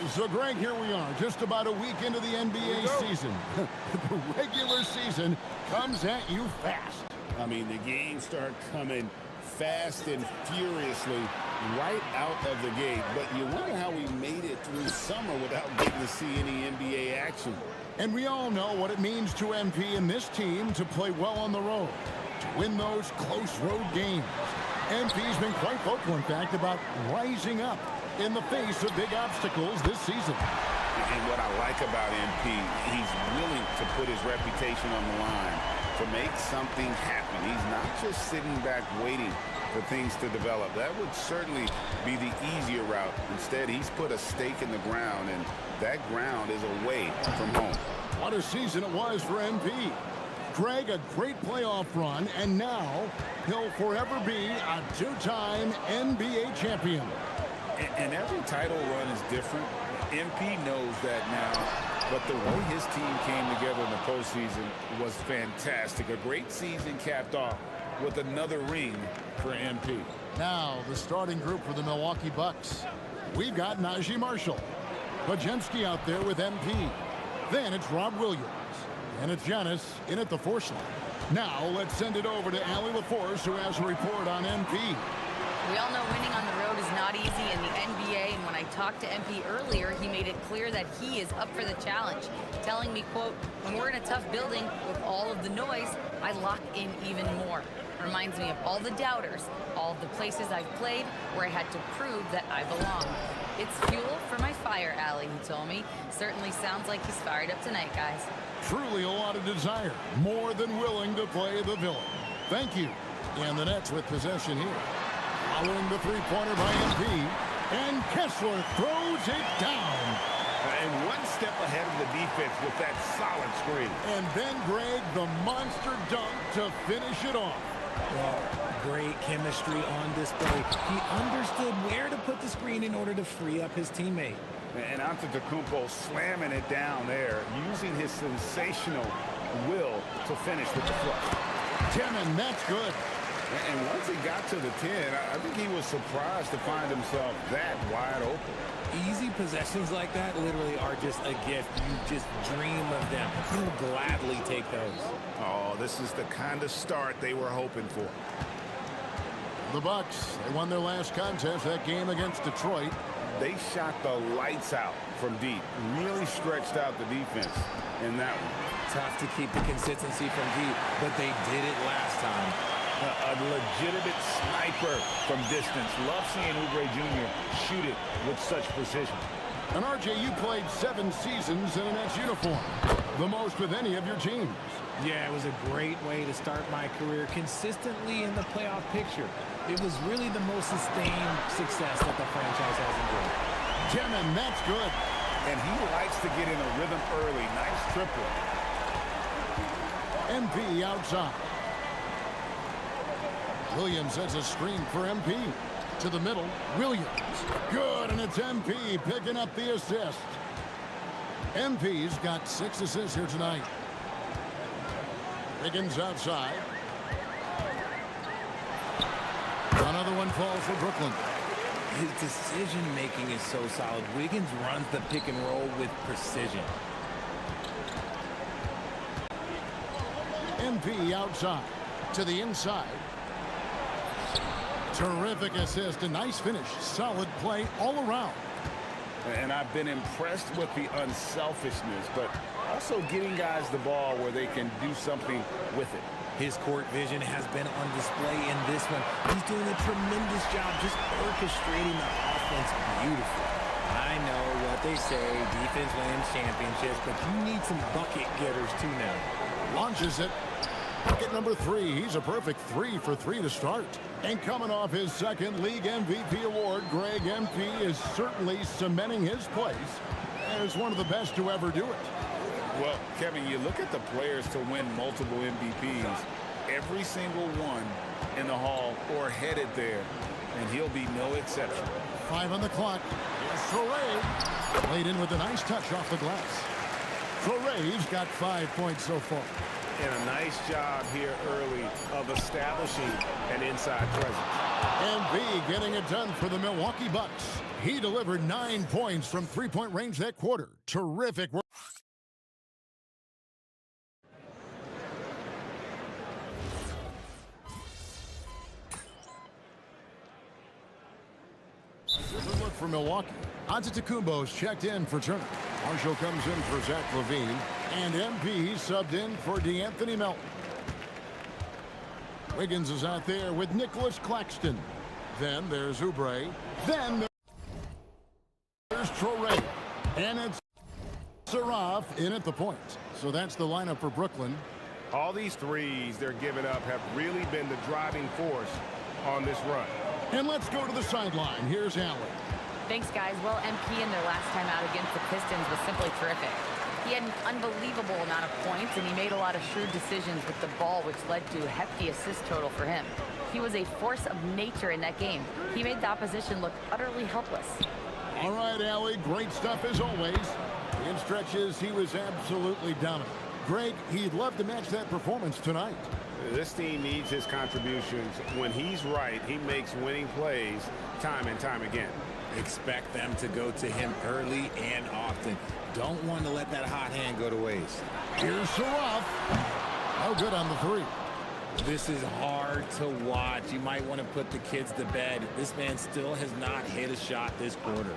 So, Greg, here we are, just about a week into the NBA season. The regular season comes at you fast. I mean, the games start coming fast and furiously right out of the gate. But you wonder how we made it through summer without getting to see any NBA action. And we all know what it means to MP and this team to play well on the road, to win those close road games. MP's been quite vocal, in fact, about rising up in the face of big obstacles this season. And what I like about MP, he's willing to put his reputation on the line to make something happen. He's not just sitting back waiting for things to develop. That would certainly be the easier route. Instead, he's put a stake in the ground, and that ground is away from home. What a season it was for MP. Greg, a great playoff run, and now he'll forever be a two-time NBA champion. And every title run is different. MP knows that now. But the way his team came together in the postseason was fantastic. A great season capped off with another ring for MP. Now, the starting group for the Milwaukee Bucks. We've got Najee Marshall. Podziemski out there with MP. Then it's Rob Williams. And it's Giannis in at the 4 slot. Now, let's send it over to Allie LaForce, who has a report on MP. We all know winning on the road is not easy in the NBA, and when I talked to MP earlier, he made it clear that he is up for the challenge, telling me, quote, "When we're in a tough building with all of the noise, I lock in even more." Reminds me of all the doubters, all of the places I've played where I had to prove that I belong. It's fuel for my fire, Allie, he told me. Certainly sounds like he's fired up tonight, guys. Truly a lot of desire, more than willing to play the villain. Thank you. And the Nets with possession here. Following the three-pointer by MP, and Kessler throws it down. And one step ahead of the defense with that solid screen. And then, Greg, the monster dunk to finish it off. Well, great chemistry on display. He understood where to put the screen in order to free up his teammate. And Antetokounmpo slamming it down there, using his sensational will to finish with the flush. 10, and that's good. And once he got to the 10, I think he was surprised to find himself that wide open. Easy possessions like that literally are just a gift. You just dream of them. You'll gladly take those. Oh, this is the kind of start they were hoping for. The Bucks, they won their last contest, that game against Detroit. They shot the lights out from deep. Really stretched out the defense in that one. Tough to keep the consistency from deep, but they did it last time. A legitimate sniper from distance. Love seeing Oubre Jr. shoot it with such precision. And RJ, you played 7 seasons in a Nets uniform, the most with any of your teams. Yeah, it was a great way to start my career consistently in the playoff picture. It was really the most sustained success that the franchise has enjoyed. 10, and that's good. And he likes to get in a rhythm early. Nice triple. MP outside. Williams has a screen for MP. To the middle, Williams. Good, and it's MP picking up the assist. MP's got 6 assists here tonight. Higgins outside. Another one falls for Brooklyn. His decision-making is so solid. Wiggins runs the pick and roll with precision. MP outside. To the inside. Terrific assist, a nice finish. Solid play all around. And I've been impressed with the unselfishness, but also getting guys the ball where they can do something with it. His court vision has been on display in this one. He's doing a tremendous job just orchestrating the offense beautifully. I know what they say, defense wins championships, but you need some bucket getters too now. Launches it. Bucket number 3. He's a perfect 3 for 3 to start. And coming off his second league MVP award, Greg, MP is certainly cementing his place as one of the best to ever do it. Well, Kevin, you look at the players to win multiple MVPs, every single one in the Hall or headed there, and he'll be no exception. 5 on the clock. Traore laid in with a nice touch off the glass. Traore's got 5 points so far. And a nice job here early of establishing an inside presence. Embiid getting it done for the Milwaukee Bucks. He delivered 9 points from three-point range that quarter. Terrific work. Good look for Milwaukee. Antetokounmpo's checked in for Turner. Marshall comes in for Zach LaVine. And MP subbed in for DeAnthony Melton. Wiggins is out there with Nicholas Claxton. Then there's Oubre. Then there's Traore. And it's Saraf in at the point. So that's the lineup for Brooklyn. All these threes they're giving up have really been the driving force on this run. And let's go to the sideline. Here's Allen. Thanks, guys. Well, MP in their last time out against the Pistons was simply terrific. He had an unbelievable amount of points, and he made a lot of shrewd decisions with the ball, which led to a hefty assist total for him. He was a force of nature in that game. He made the opposition look utterly helpless. All right, Allie, great stuff as always. In stretches, he was absolutely dominant. Greg, he'd love to match that performance tonight. This team needs his contributions. When he's right, he makes winning plays time and time again. Expect them to go to him early and often. Don't want to let that hot hand go to waste. Here's Saraf. No good on the three. This is hard to watch. You might want to put the kids to bed. This man still has not hit a shot this quarter.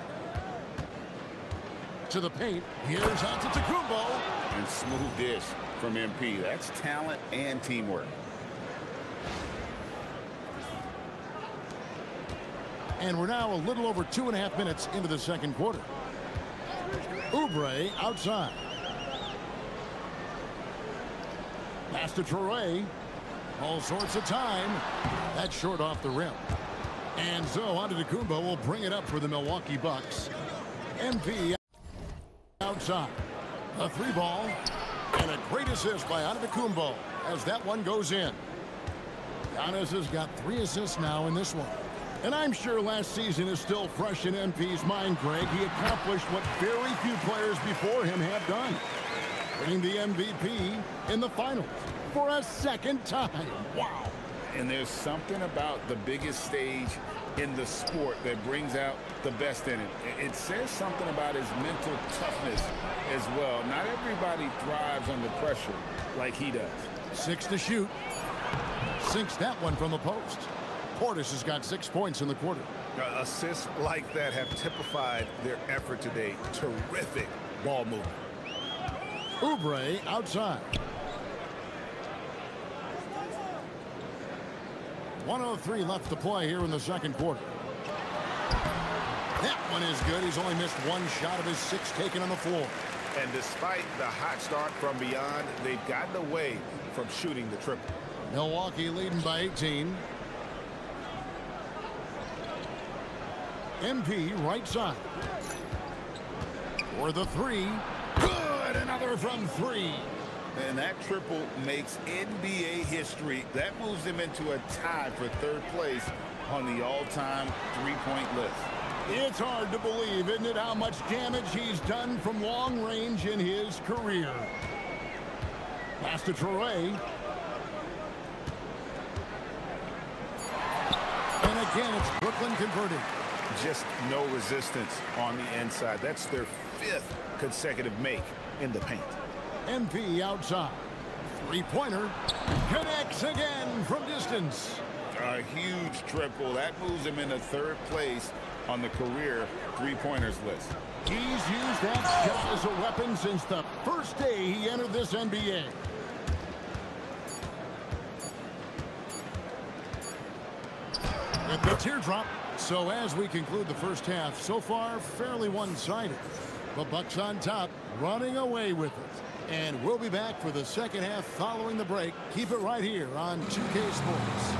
To the paint. Here's Antetokounmpo. And smooth dish from MP. That's talent and teamwork. And we're now a little over 2.5 minutes into the second quarter. Oubre outside. Pass to Traore. All sorts of time. That's short off the rim. And so Antetokounmpo will bring it up for the Milwaukee Bucks. MP outside. A three ball. And a great assist by Antetokounmpo as that one goes in. Giannis has got 3 assists now in this one. And I'm sure last season is still fresh in MP's mind, Greg. He accomplished what very few players before him have done. Winning the MVP in the finals for a second time. Wow. And there's something about the biggest stage in the sport that brings out the best in it. It says something about his mental toughness as well. Not everybody thrives under pressure like he does. 6 to shoot. Sinks that one from the post. Portis has got 6 points in the quarter. Assists like that have typified their effort today. Terrific ball movement. Oubre outside. 1:03 left to play here in the second quarter. That one is good. He's only missed 1 shot of his 6 taken on the floor. And despite the hot start from beyond, they've gotten away from shooting the triple. Milwaukee leading by 18. MP right side. For the 3. Good. Another from 3. And that triple makes NBA history. That moves him into a tie for 3rd place on the all-time three-point list. It's hard to believe, isn't it, how much damage he's done from long range in his career. Pass to Traore. And again, it's Brooklyn converting. Just no resistance on the inside. That's their 5th consecutive make in the paint. MP outside. 3-pointer. Connects again from distance. A huge triple. That moves him into 3rd place on the career three-pointers list. He's used that shot as a weapon since the first day he entered this NBA. With the teardrop. So as we conclude the first half, so far fairly one-sided. The Bucks on top, running away with it. And we'll be back for the second half following the break. Keep it right here on 2K Sports.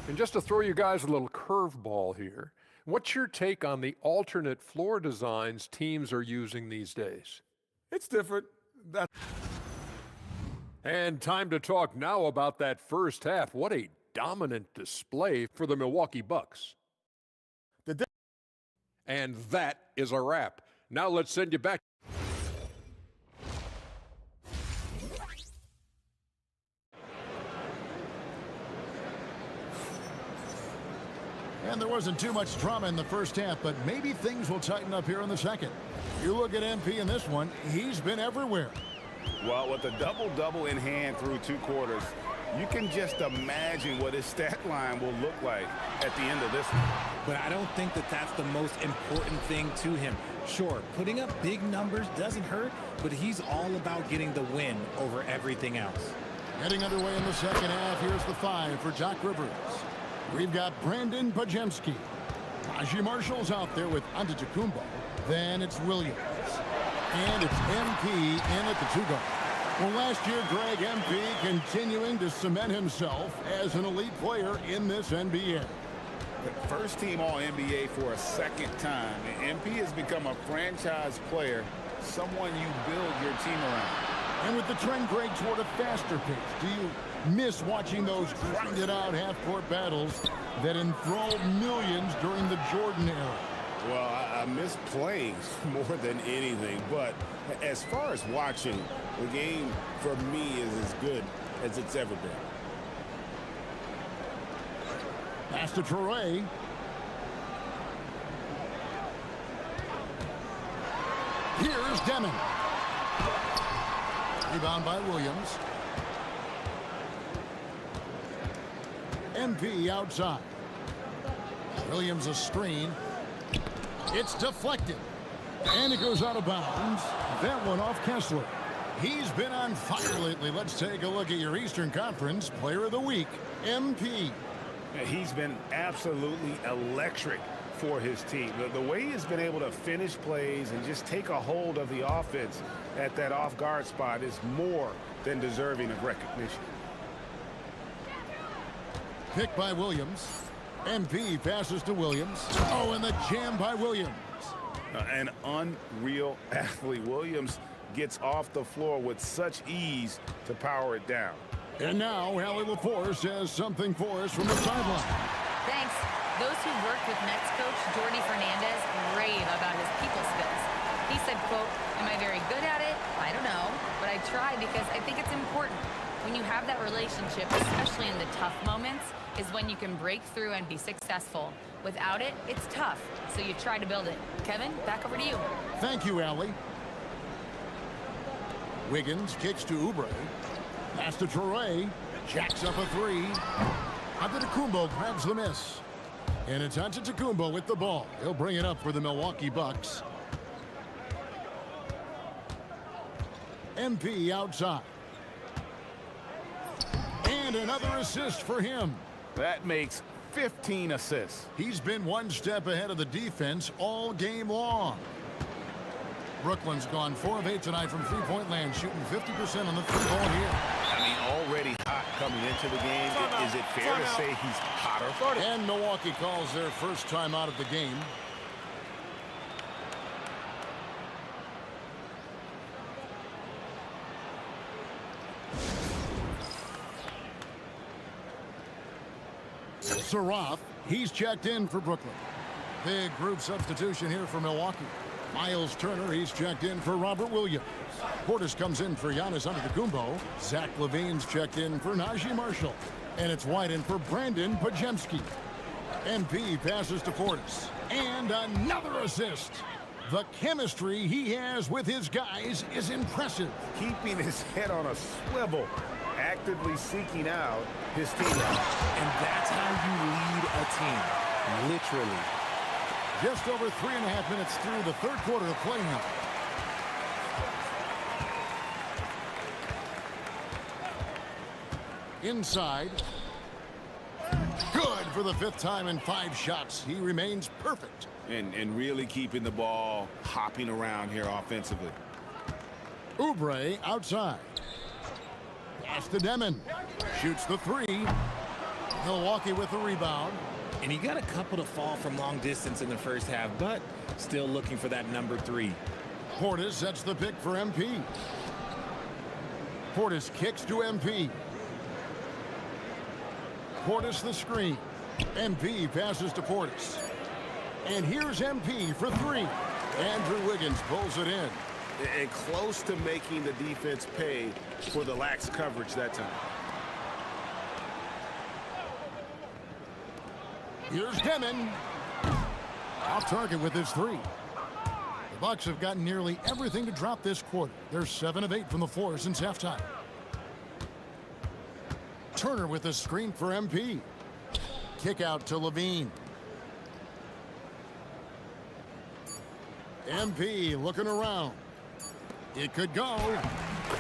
And just to throw you guys a little curveball here, what's your take on the alternate floor designs teams are using these days? It's different. And time to talk now about that first half. What a dominant display for the Milwaukee Bucks. And that is a wrap. Now let's send you back. And there wasn't too much drama in the first half, but maybe things will tighten up here in the second. You look at MP in this one, he's been everywhere. Well, with a double-double in hand through 2 quarters, you can just imagine what his stat line will look like at the end of this one. But I don't think that that's the most important thing to him. Sure, putting up big numbers doesn't hurt, but he's all about getting the win over everything else. Getting underway in the second half, here's the 5 for Doc Rivers. We've got Brandon Podziemski. Najee Marshall's out there with Antetokounmpo. Then it's Williams. And it's MP in at the 2 guard. Well, last year, Greg, MP continuing to cement himself as an elite player in this NBA. The first team All-NBA for a second time. And MP has become a franchise player, someone you build your team around. And with the trend, Greg, toward a faster pace, do you miss watching those grinded-out half-court battles that enthralled millions during the Jordan era? Well, I miss playing more than anything, but as far as watching, the game for me is as good as it's ever been. Pass to Traore. Here's Demon. Rebound by Williams. MP outside. Williams a screen. It's deflected. And it goes out of bounds. That one off Kessler. He's been on fire lately. Let's take a look at your Eastern Conference Player of the Week, MP. He's been absolutely electric for his team. The way he's been able to finish plays and just take a hold of the offense at that off-guard spot is more than deserving of recognition. Pick by Williams. MP passes to Williams. Oh, and the jam by Williams. An unreal athlete. Williams gets off the floor with such ease to power it down. And now, Allie LaForce has something for us from the sideline. Thanks. Those who worked with Nets coach Jordi Fernandez rave about his people skills. He said, quote, "Am I very good at it? I don't know, but I try because I think it's important. When you have that relationship, especially in the tough moments, is when you can break through and be successful. Without it, it's tough, so you try to build it." Kevin, back over to you. Thank you, Allie. Wiggins kicks to Oubre. Pass to Traore. Jacks up a 3. Antetokounmpo grabs the miss. And it's Antetokounmpo with the ball. He'll bring it up for the Milwaukee Bucks. MP outside. And another assist for him. That makes 15 assists. He's been one step ahead of the defense all game long. Brooklyn's gone 4 of 8 tonight from three-point land, shooting 50% on the three-point here. I mean, already hot coming into the game. Is it fair to say he's hotter? And Milwaukee calls their first time out of the game. Sarath, he's checked in for Brooklyn. Big group substitution here for Milwaukee. Miles Turner, he's checked in for Robert Williams. Portis comes in for Giannis Antetokounmpo. Zach LaVine's checked in for Najee Marshall. And it's White in for Brandon Podziemski. MP passes to Portis. And another assist. The chemistry he has with his guys is impressive. Keeping his head on a swivel, actively seeking out his teammates. And that's how you lead a team, literally. Just over 3.5 minutes through the third quarter of play now. Inside. Good for the 5th time in 5 shots. He remains perfect. And really keeping the ball hopping around here offensively. Oubre outside. Pass to Demon. Shoots the 3. Milwaukee with the rebound. And he got a couple to fall from long distance in the first half, but still looking for that number 3. Portis sets the pick for MP. Portis kicks to MP. Portis the screen. MP passes to Portis. And here's MP for three. Andrew Wiggins pulls it in. And close to making the defense pay for the lax coverage that time. Here's Demon. Off target with his three. The Bucks have gotten nearly everything to drop this quarter. They're 7 of 8 from the floor since halftime. Turner with a screen for MP. Kick out to Levine. MP looking around. It could go.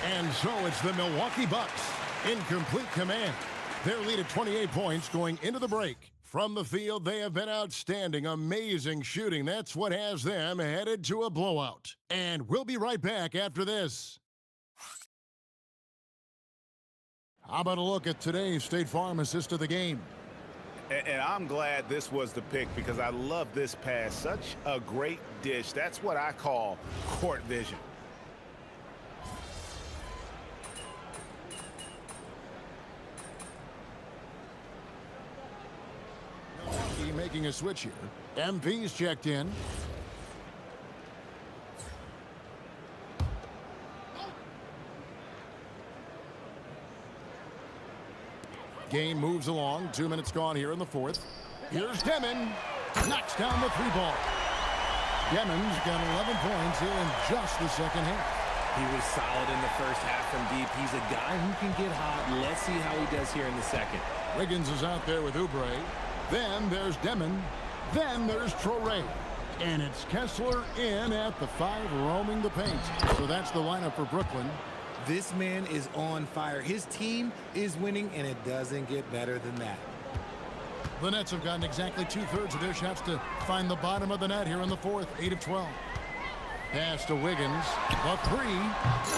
And so it's the Milwaukee Bucks in complete command. Their lead at 28 points going into the break. From the field, they have been outstanding, amazing shooting. That's what has them headed to a blowout. And we'll be right back after this. How about a look at today's State Farm assist of the game? And I'm glad this was the pick because I love this pass. Such a great dish. That's what I call court vision. Milwaukee making a switch here. MP's checked in. Game moves along. 2 minutes gone here in the fourth. Here's Demon. Knocks down the three ball. Demon's got 11 points here in just the second half. He was solid in the first half from deep. He's a guy who can get hot. Let's see how he does here in the second. Wiggins is out there with Oubre. Then there's Demon. Then there's Traore. And it's Kessler in at the 5, roaming the paint. So that's the lineup for Brooklyn. This man is on fire. His team is winning, and it doesn't get better than that. The Nets have gotten exactly 2/3 of their shots to find the bottom of the net here in the fourth. 8 of 12. Pass to Wiggins. A three.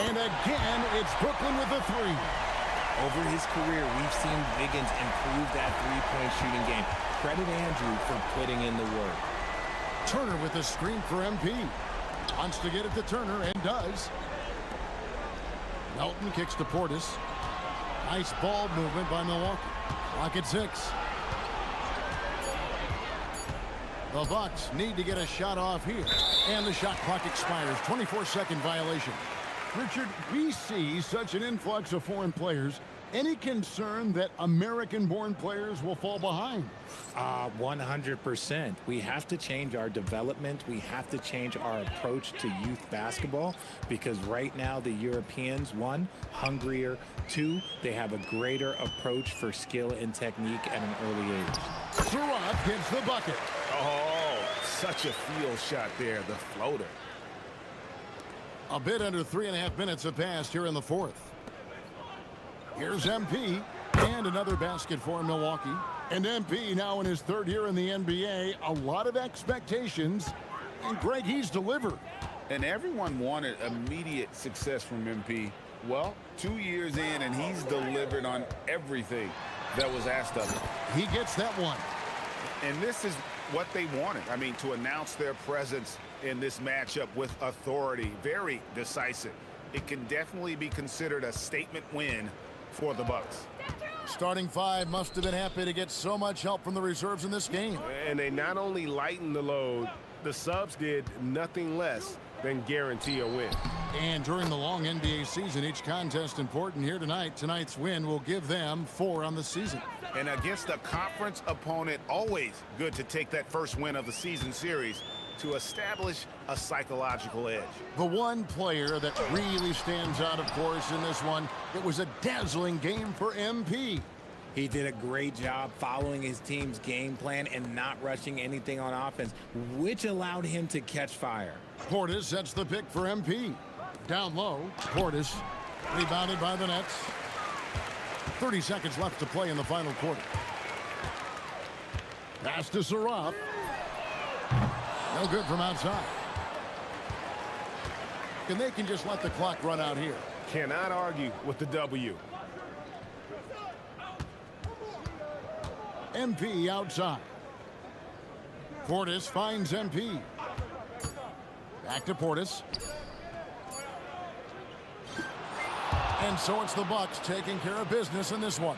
And again, it's Brooklyn with a three. Over his career, we've seen Wiggins improve that three-point shooting game. Credit Andrew for putting in the work. Turner with a screen for MP. Wants to get it to Turner and does. Melton kicks to Portis. Nice ball movement by Milwaukee. Clock at 6. The Bucks need to get a shot off here. And the shot clock expires. 24-second violation. Richard, we see such an influx of foreign players. Any concern that American-born players will fall behind? 100%. We have to change our development. We have to change our approach to youth basketball because right now the Europeans, 1, hungrier, 2, they have a greater approach for skill and technique at an early age. Surratt gets the bucket. Oh, such a field shot there, the floater. A bit under 3.5 minutes have passed here in the fourth. Here's MP, and another basket for Milwaukee. And MP now in his third year in the NBA. A lot of expectations, and Greg, he's delivered. And everyone wanted immediate success from MP. Well, 2 years in, and he's delivered on everything that was asked of him. He gets that one. And this is what they wanted. I mean, to announce their presence in this matchup with authority. Very decisive. It can definitely be considered a statement win for the Bucks. Starting 5 must have been happy to get so much help from the reserves in this game. And they not only lightened the load, the subs did nothing less than guarantee a win. And during the long NBA season, each contest important here tonight. Tonight's win will give them 4 on the season. And against a conference opponent, always good to take that first win of the season series to establish a psychological edge. The one player that really stands out, of course, in this one, it was a dazzling game for MP. He did a great job following his team's game plan and not rushing anything on offense, which allowed him to catch fire. Portis sets the pick for MP. Down low, Portis rebounded by the Nets. 30 seconds left to play in the final quarter. Pass to Surratt. No good from outside. And they can just let the clock run out here. Cannot argue with the W. MP outside. Portis finds MP. Back to Portis. And so it's the Bucks taking care of business in this one.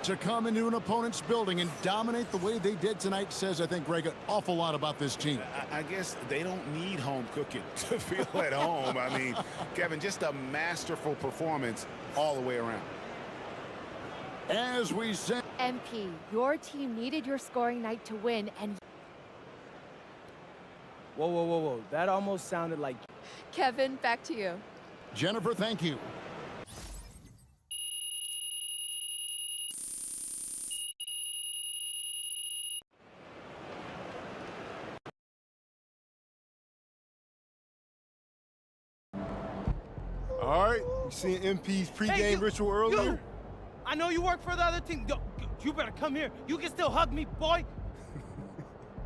To come into an opponent's building and dominate the way they did tonight says, I think, Greg, an awful lot about this team. I guess they don't need home cooking to feel at home. I mean, Kevin, just a masterful performance all the way around. As we said, MP, your team needed your scoring night to win, and Whoa, whoa, whoa, whoa. That almost sounded like... Kevin, back to you. Jennifer, thank you. All right, you seen MP's pregame Hey, ritual earlier? You. I know you work for the other team. Yo, you better come here. You can still hug me, boy.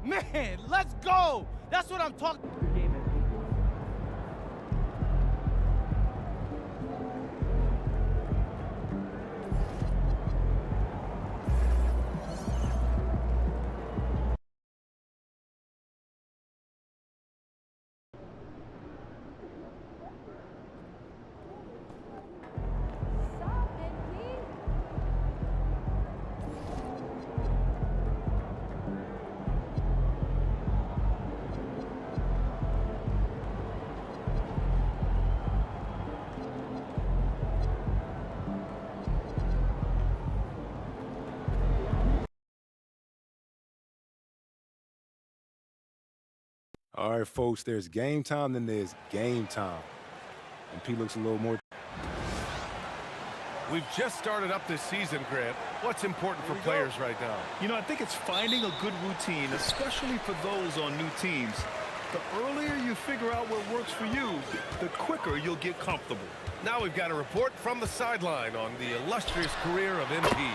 Man, let's go. That's what I'm talking. All right, folks, there's game time, then there's game time. MP looks a little more... We've just started up this season, Grant. What's important for players right now? You know, I think it's finding a good routine, especially for those on new teams. The earlier you figure out what works for you, the quicker you'll get comfortable. Now we've got a report from the sideline on the illustrious career of MP.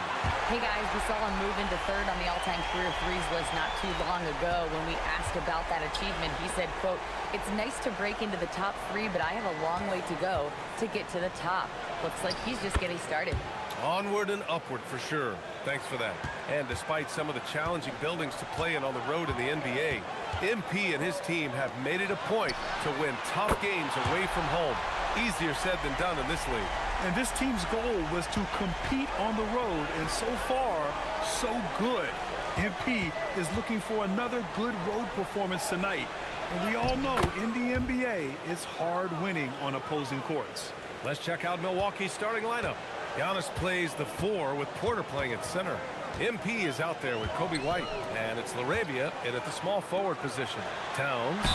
Hey guys, we saw him move into third on the all-time career threes list not too long ago. When we asked about that achievement, he said, quote, "It's nice to break into the top 3, but I have a long way to go to get to the top." Looks like he's just getting started. Onward and upward for sure. Thanks for that. And despite some of the challenging buildings to play in on the road in the NBA, MP and his team have made it a point to win tough games away from home. Easier said than done in this league. And this team's goal was to compete on the road, and so far, so good. MP is looking for another good road performance tonight. And we all know in the NBA, it's hard winning on opposing courts. Let's check out Milwaukee's starting lineup. Giannis plays the 4 with Porter playing at center. MP is out there with Kobe White, and it's LaRavia in at the small forward position. Towns.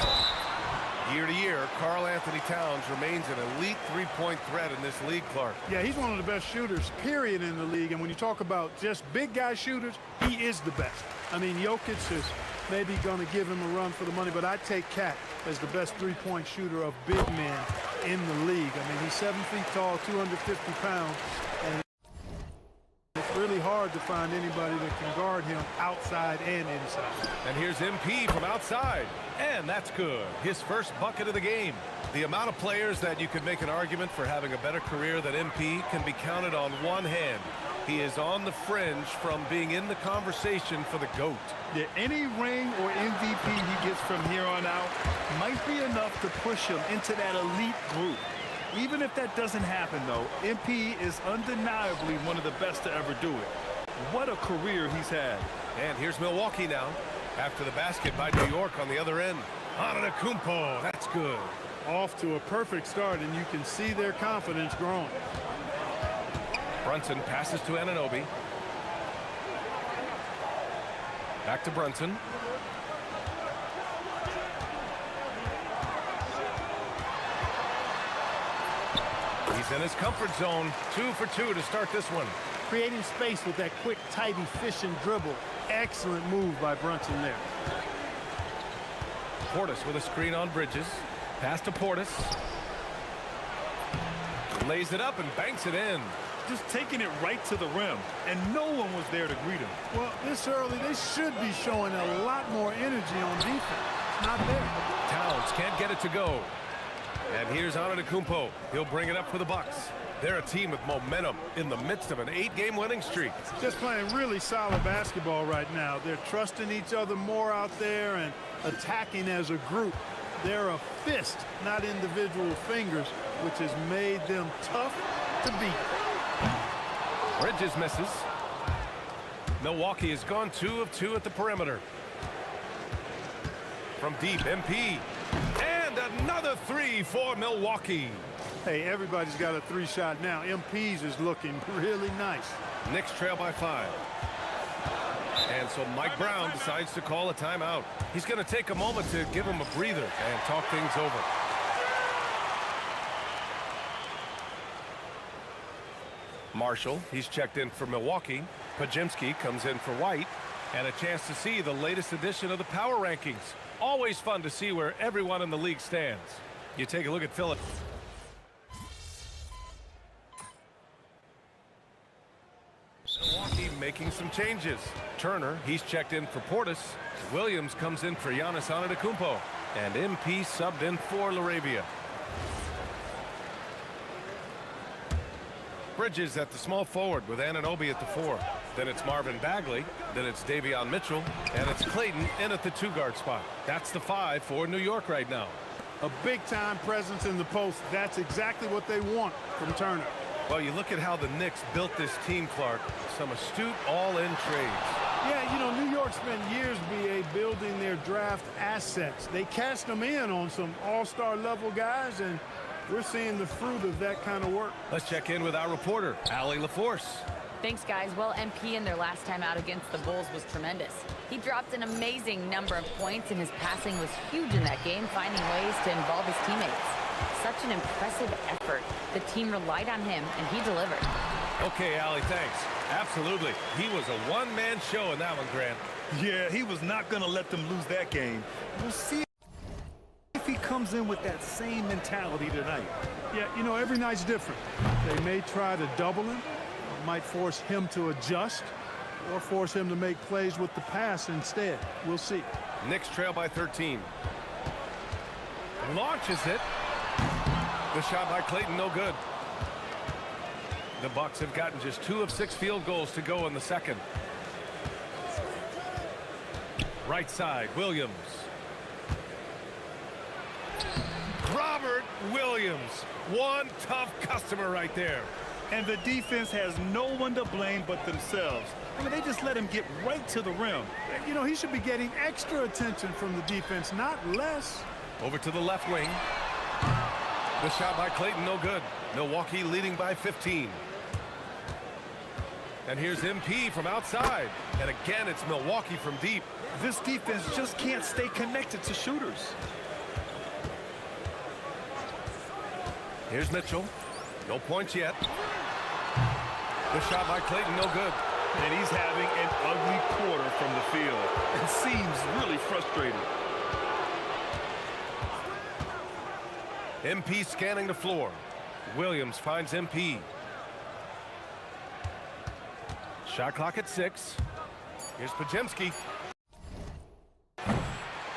Year to year, Karl Anthony Towns remains an elite three-point threat in this league, Clark. Yeah, he's one of the best shooters, period, in the league. And when you talk about just big guy shooters, he is the best. I mean, Jokic is maybe going to give him a run for the money, but I take Cat as the best three-point shooter of big men in the league. I mean, he's 7 feet tall, 250 pounds, and it's really hard to find anybody that can guard him outside and inside. And here's MP from outside. And that's good. His first bucket of the game. The amount of players that you could make an argument for having a better career than MP can be counted on one hand. He is on the fringe from being in the conversation for the GOAT. Yeah, any ring or MVP he gets from here on out might be enough to push him into that elite group. Even if that doesn't happen, though, MP is undeniably one of the best to ever do it. What a career he's had. And here's Milwaukee now. After the basket by New York on the other end. Antetokounmpo, that's good. Off to a perfect start, and you can see their confidence growing. Brunson passes to Anunoby. Back to Brunson. He's in his comfort zone. 2 for 2 to start this one. Creating space with that quick, tight, efficient dribble. Excellent move by Brunson there. Portis with a screen on Bridges. Pass to Portis. Lays it up and banks it in. Just taking it right to the rim, and no one was there to greet him. Well, this early, they should be showing a lot more energy on defense. It's not there. Towns can't get it to go. And here's Antetokounmpo. He'll bring it up for the Bucks. They're a team with momentum in the midst of an 8-game winning streak. Just playing really solid basketball right now. They're trusting each other more out there and attacking as a group. They're a fist, not individual fingers, which has made them tough to beat. Bridges misses. Milwaukee has gone 2 of 2 at the perimeter. From deep, MP. And another 3 for Milwaukee. Hey, everybody's got a 3-shot now. MP's is looking really nice. Knicks trail by 5. And so Mike Brown decides to call a timeout. He's going to take a moment to give him a breather and talk things over. Marshall, he's checked in for Milwaukee. Podziemski comes in for White. And a chance to see the latest edition of the power rankings. Always fun to see where everyone in the league stands. You take a look at Philip. Milwaukee making some changes. Turner, he's checked in for Portis. Williams comes in for Giannis Antetokounmpo. And MP subbed in for LaRavia. Bridges at the small forward with Anunoby at the 4. Then it's Marvin Bagley. Then it's Davion Mitchell. And it's Clayton in at the 2-guard spot. That's the 5 for New York right now. A big-time presence in the post. That's exactly what they want from Turner. Well, you look at how the Knicks built this team, Clark. Some astute all-in trades. Yeah, you know, New York spent years, B.A., building their draft assets. They cast them in on some all-star level guys, and we're seeing the fruit of that kind of work. Let's check in with our reporter, Allie LaForce. Thanks, guys. Well, MP in their last time out against the Bulls was tremendous. He dropped an amazing number of points, and his passing was huge in that game, finding ways to involve his teammates. Such an impressive effort. The team relied on him, and he delivered. Okay, Allie, thanks. Absolutely. He was a one-man show in that one, Grant. Yeah, he was not going to let them lose that game. We'll see if he comes in with that same mentality tonight. Yeah, you know, every night's different. They may try to double him, might force him to adjust, or force him to make plays with the pass instead. We'll see. Knicks trail by 13. Launches it. The shot by Clayton, no good. The Bucks have gotten just 2 of 6 field goals to go in the second. Right side, Williams. Robert Williams. One tough customer right there. And the defense has no one to blame but themselves. I mean, they just let him get right to the rim. You know, he should be getting extra attention from the defense, not less. Over to the left wing. The shot by Clayton, no good. Milwaukee leading by 15. And here's MP from outside. And again, it's Milwaukee from deep. This defense just can't stay connected to shooters. Here's Mitchell. No points yet. The shot by Clayton, no good. And he's having an ugly quarter from the field. It seems really frustrated. MP scanning the floor. Williams finds MP. Shot clock at 6. Here's Podziemski.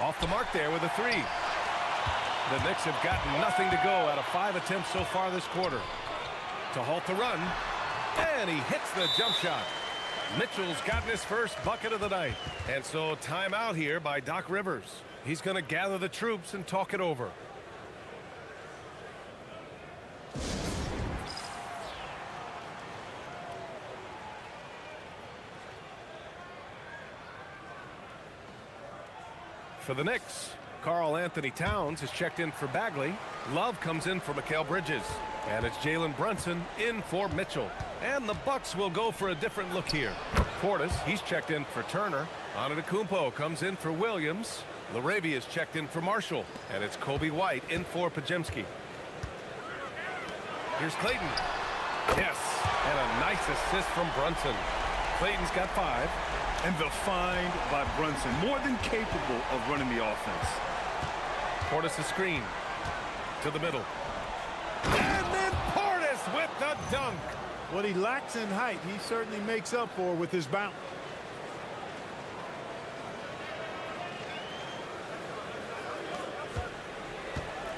Off the mark there with a 3. The Knicks have gotten nothing to go out of 5 attempts so far this quarter. To halt the run. And he hits the jump shot. Mitchell's gotten his first bucket of the night. And so timeout here by Doc Rivers. He's going to gather the troops and talk it over. For the Knicks, Karl Anthony Towns is checked in for Bagley. Love comes in for Mikal Bridges. And it's Jalen Brunson in for Mitchell. And the Bucks will go for a different look here. Portis, he's checked in for Turner. Antetokounmpo comes in for Williams. LaRavia is checked in for Marshall. And it's Coby White in for Podziemski. Here's Clayton. Yes, and a nice assist from Brunson. Clayton's got 5. And the find by Brunson, more than capable of running the offense. Portis' screen to the middle. And then Portis with the dunk. What he lacks in height, he certainly makes up for with his bounce.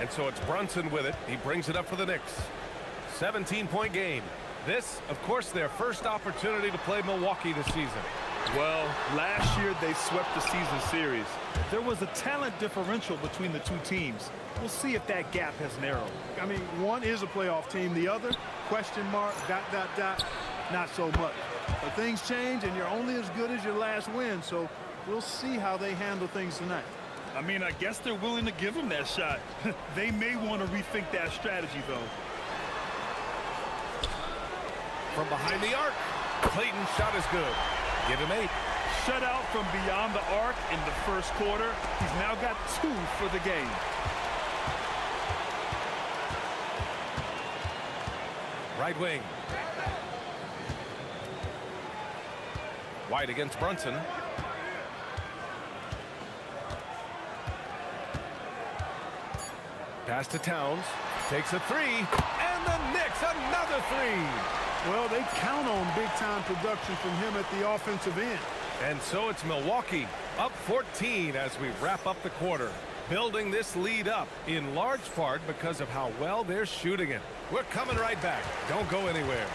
And so it's Brunson with it. He brings it up for the Knicks. 17-point game. This, of course, their first opportunity to play Milwaukee this season. Well, last year they swept the season series. There was a talent differential between the two teams. We'll see if that gap has narrowed. I mean, one is a playoff team. The other, question mark, ... not so much. But things change, and you're only as good as your last win, so we'll see how they handle things tonight. I mean, I guess they're willing to give him that shot. They may want to rethink that strategy, though. From behind the arc, Clayton's shot is good. Give him 8. Shutout from beyond the arc in the first quarter. He's now got 2 for the game. Right wing. White against Brunson. Pass to Towns. Takes a 3. And the Knicks another 3. Well, they count on big-time production from him at the offensive end. And so it's Milwaukee up 14 as we wrap up the quarter. Building this lead up in large part because of how well they're shooting it. We're coming right back. Don't go anywhere.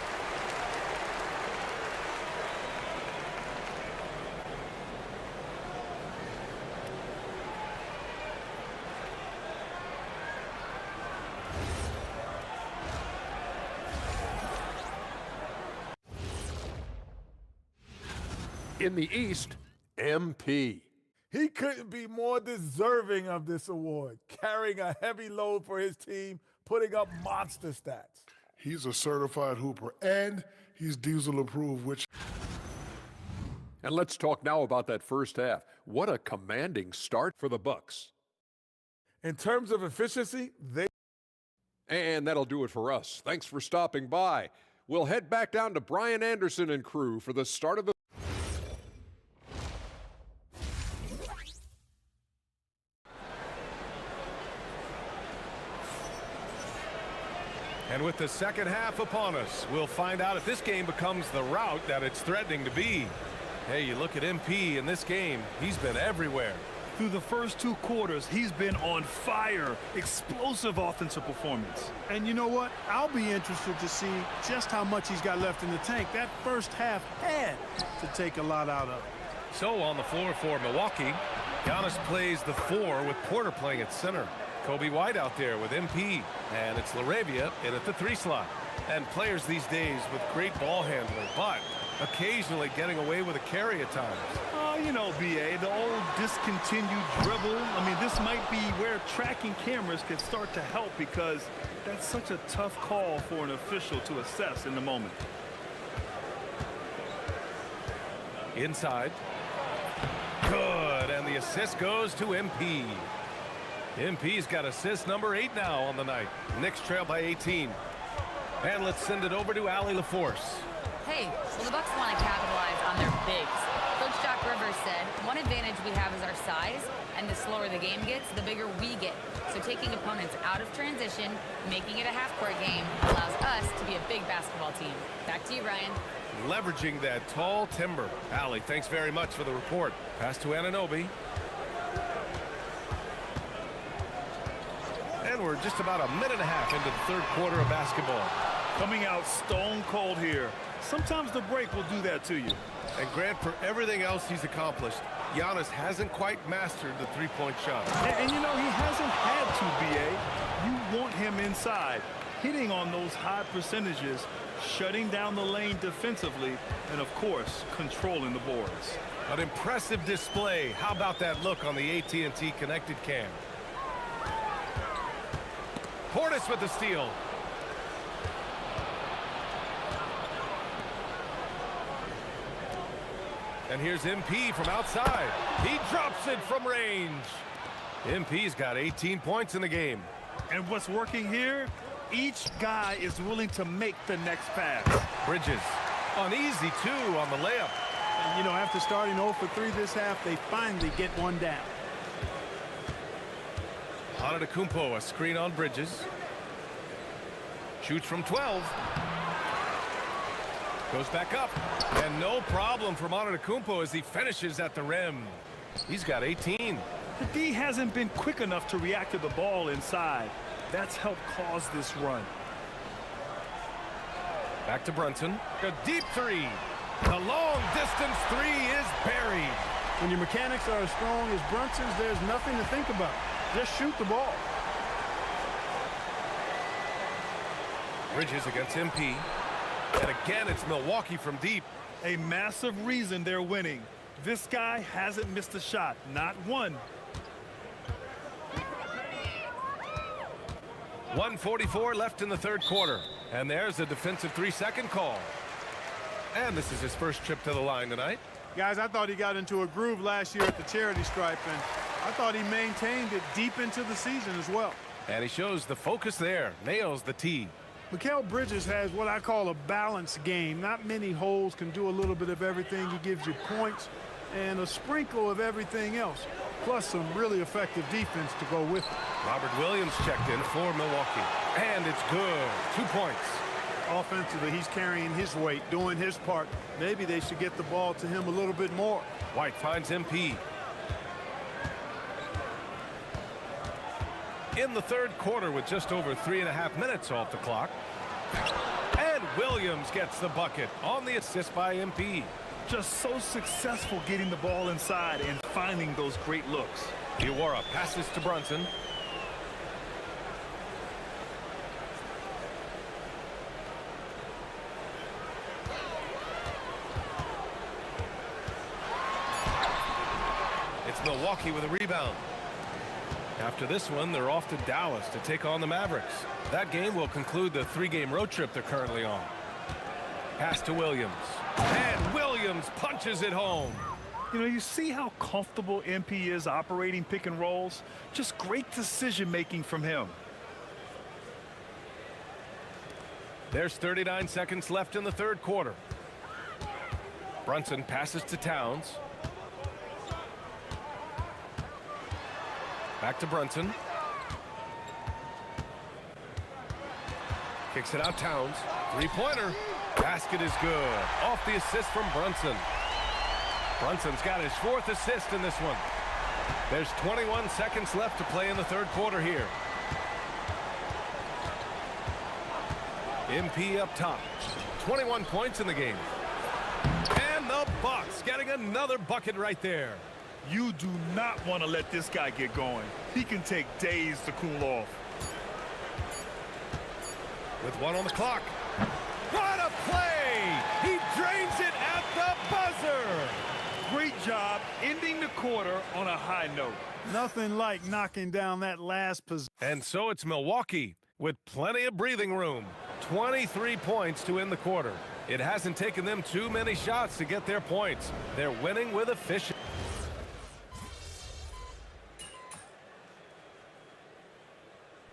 In the East, MP. He couldn't be more deserving of this award, carrying a heavy load for his team, putting up monster stats. He's a certified hooper, and he's Diesel approved, which... And let's talk now about that first half. What a commanding start for the Bucks. In terms of efficiency, they... And that'll do it for us. Thanks for stopping by. We'll head back down to Brian Anderson and crew for the start of the... And with the second half upon us, we'll find out if this game becomes the route that it's threatening to be. Hey, you look at MP in this game, he's been everywhere. Through the first 2 quarters, he's been on fire. Explosive offensive performance. And you know what? I'll be interested to see just how much he's got left in the tank. That first half had to take a lot out of it. So on the floor for Milwaukee, Giannis plays the 4 with Porter playing at center. Kobe White out there with MP, and it's LaRavia in at the 3 slot. And players these days with great ball handling, but occasionally getting away with a carry at times. Oh, you know, B.A., the old discontinued dribble. I mean, this might be where tracking cameras can start to help because that's such a tough call for an official to assess in the moment. Inside. Good, and the assist goes to MP. MP's got assist number 8 now on the night. Knicks trail by 18. And let's send it over to Allie LaForce. Hey, well, the Bucks want to capitalize on their bigs. Coach Doc Rivers said, one advantage we have is our size, and the slower the game gets, the bigger we get. So taking opponents out of transition, making it a half-court game, allows us to be a big basketball team. Back to you, Ryan. Leveraging that tall timber. Allie, thanks very much for the report. Pass to Anunoby. And we're just about a minute and a half into the 3rd quarter of basketball. Coming out stone cold here. Sometimes the break will do that to you. And Grant, for everything else he's accomplished, Giannis hasn't quite mastered the 3-point shot. And you know, he hasn't had to, B.A. You want him inside, hitting on those high percentages, shutting down the lane defensively, and, of course, controlling the boards. An impressive display. How about that look on the AT&T connected cam? Portis with the steal. And here's MP from outside. He drops it from range. MP's got 18 points in the game. And what's working here? Each guy is willing to make the next pass. Bridges on easy 2 on the layup. And, you know, after starting 0 for 3 this half, they finally get one down. Antetokounmpo, a screen on Bridges. Shoots from 12. Goes back up. And no problem for Antetokounmpo as he finishes at the rim. He's got 18. The D hasn't been quick enough to react to the ball inside. That's helped cause this run. Back to Brunson. A deep 3. The long distance 3 is buried. When your mechanics are as strong as Brunson's, there's nothing to think about. Just shoot the ball. Bridges against MP. And again, it's Milwaukee from deep. A massive reason they're winning. This guy hasn't missed a shot, not one. 1:44 left in the third quarter. And there's a defensive 3-second call. And this is his first trip to the line tonight. Guys, I thought he got into a groove last year at the charity stripe, and I thought he maintained it deep into the season as well. And he shows the focus there. Nails the tee. Mikal Bridges has what I call a balanced game. Not many holes, can do a little bit of everything. He gives you points and a sprinkle of everything else, plus some really effective defense to go with it. Robert Williams checked in for Milwaukee. And it's good. 2 points. Offensively, he's carrying his weight, doing his part. Maybe they should get the ball to him a little bit more. White finds MP. In the third quarter with just over 3.5 minutes off the clock. And Williams gets the bucket on the assist by MP. Just so successful getting the ball inside and finding those great looks. Diawara passes to Brunson. It's Milwaukee with a rebound. After this one, they're off to Dallas to take on the Mavericks. That game will conclude the 3-game road trip they're currently on. Pass to Williams. And Williams punches it home. You know, you see how comfortable MP is operating pick and rolls? Just great decision-making from him. There's 39 seconds left in the third quarter. Brunson passes to Towns. Back to Brunson. Kicks it out, Towns. Three-pointer. Basket is good. Off the assist from Brunson. Brunson's got his 4th assist in this one. There's 21 seconds left to play in the third quarter here. MP up top. 21 points in the game. And the Bucks getting another bucket right there. You do not want to let this guy get going. He can take days to cool off. With 1 on the clock. What a play! He drains it at the buzzer! Great job ending the quarter on a high note. Nothing like knocking down that last position. And so it's Milwaukee with plenty of breathing room. 23 points to end the quarter. It hasn't taken them too many shots to get their points. They're winning with efficiency.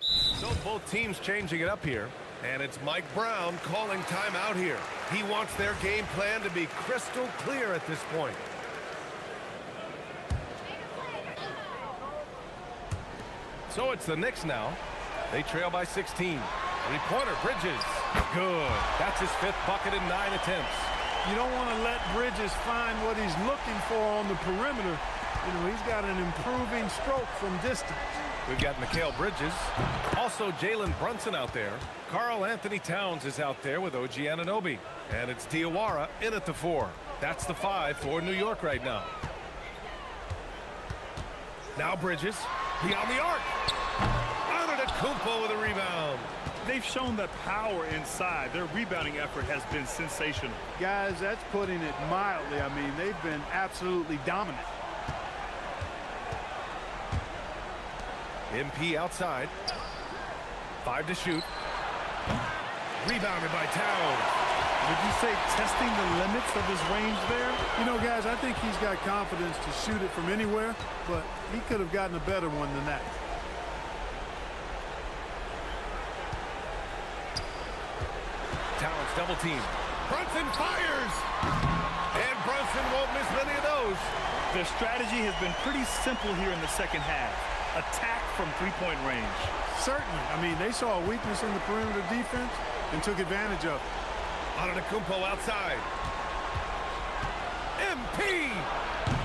So both teams changing it up here. And it's Mike Brown calling timeout here. He wants their game plan to be crystal clear at this point. So it's the Knicks now. They trail by 16. Three-pointer, Bridges. Good. That's his 5th bucket in 9 attempts. You don't want to let Bridges find what he's looking for on the perimeter. You know, he's got an improving stroke from distance. We've got Mikal Bridges. Also Jalen Brunson out there. Karl Anthony Towns is out there with OG Anunoby. And it's Diawara in at the 4. That's the 5 for New York right now. Now Bridges. Beyond the arc. Antetokounmpo with a rebound. They've shown that power inside. Their rebounding effort has been sensational. Guys, that's putting it mildly. I mean, they've been absolutely dominant. MP outside. 5 to shoot. Rebounded by Towns. Would you say testing the limits of his range there? You know, guys, I think he's got confidence to shoot it from anywhere, but he could have gotten a better one than that. Towns double team. Brunson fires! And Brunson won't miss many of those. Their strategy has been pretty simple here in the second half. Attack from three-point range. Certainly. I mean, they saw a weakness in the perimeter defense and took advantage of it. Antetokounmpo outside. MP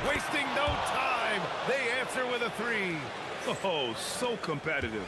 wasting no time. They answer with a 3. Oh, so competitive.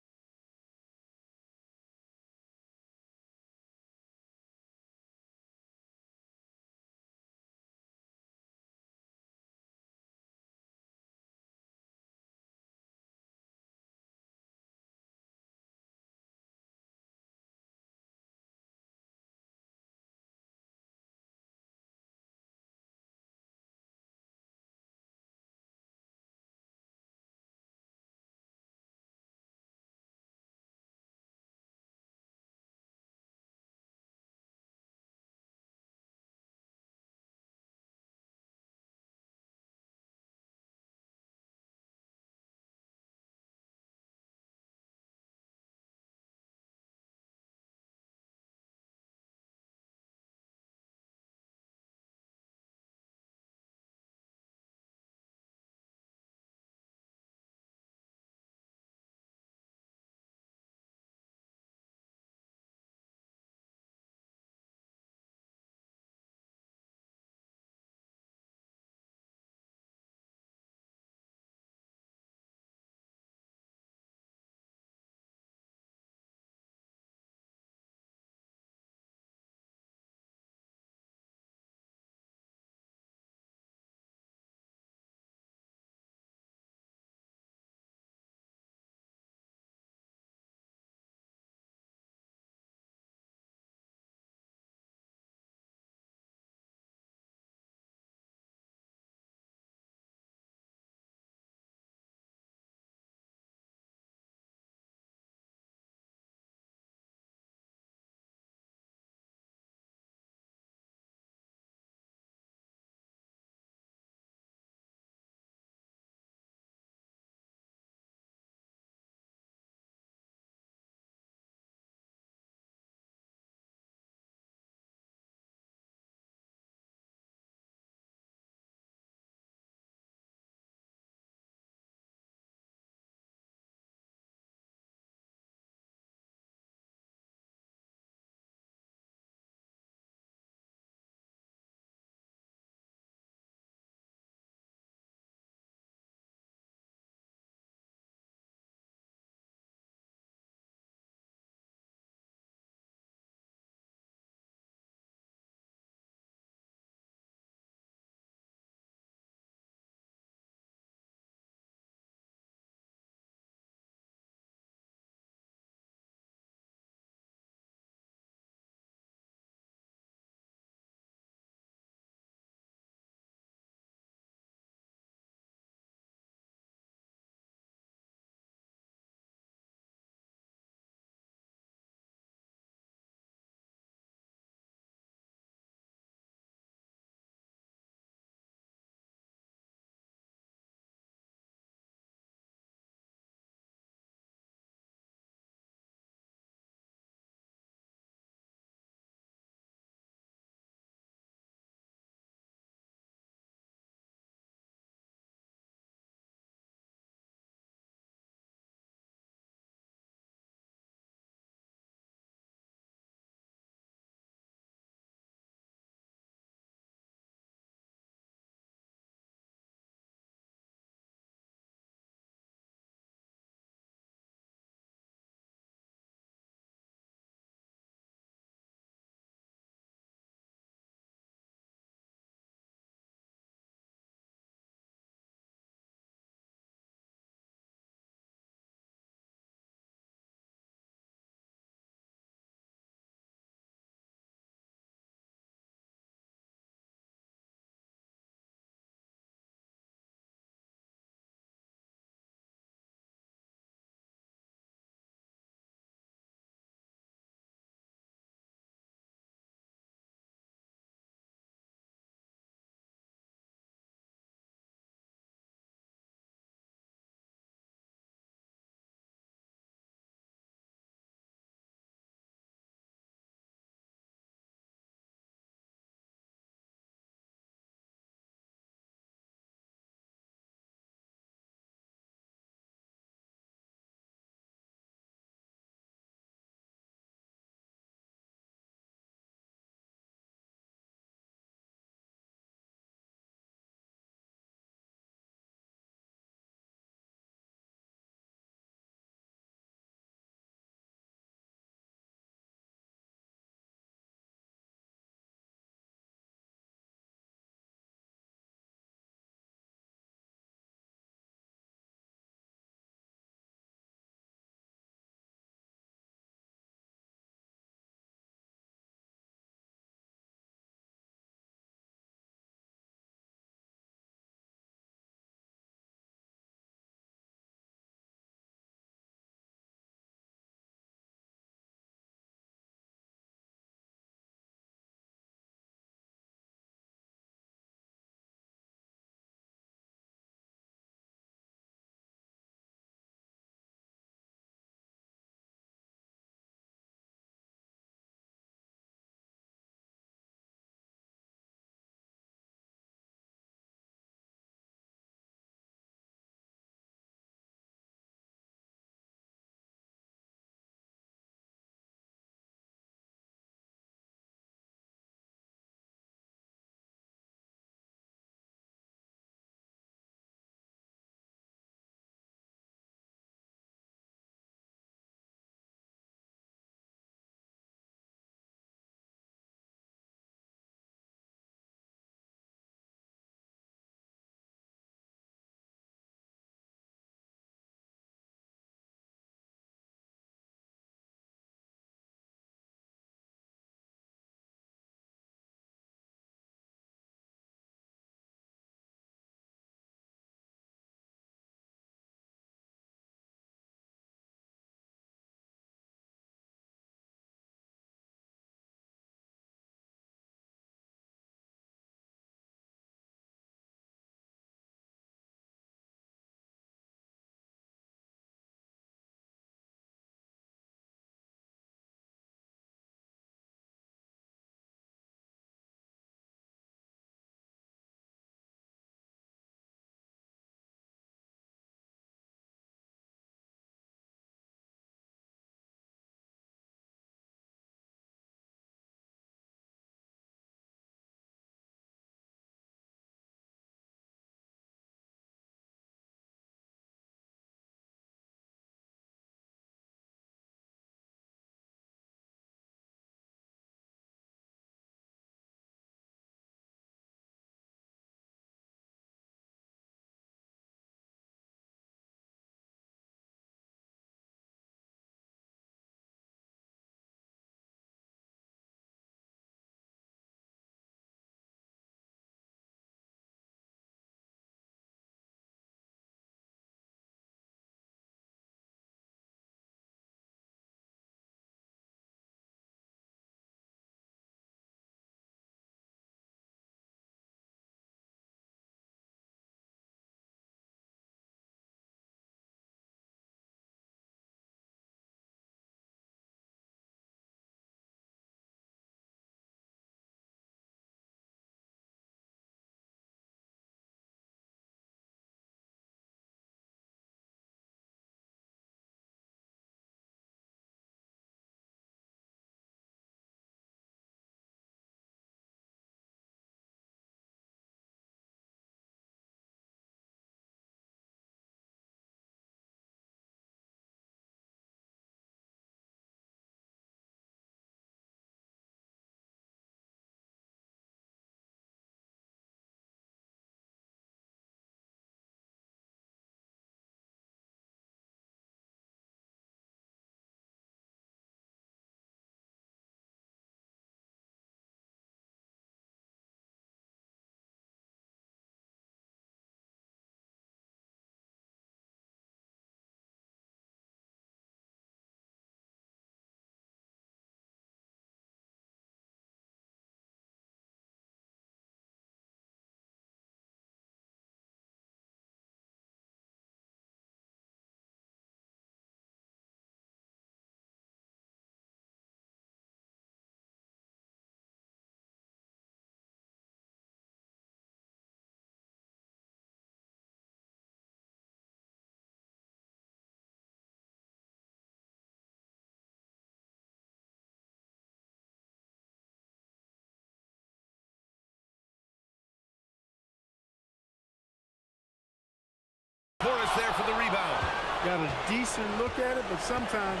got a decent look at it, but sometimes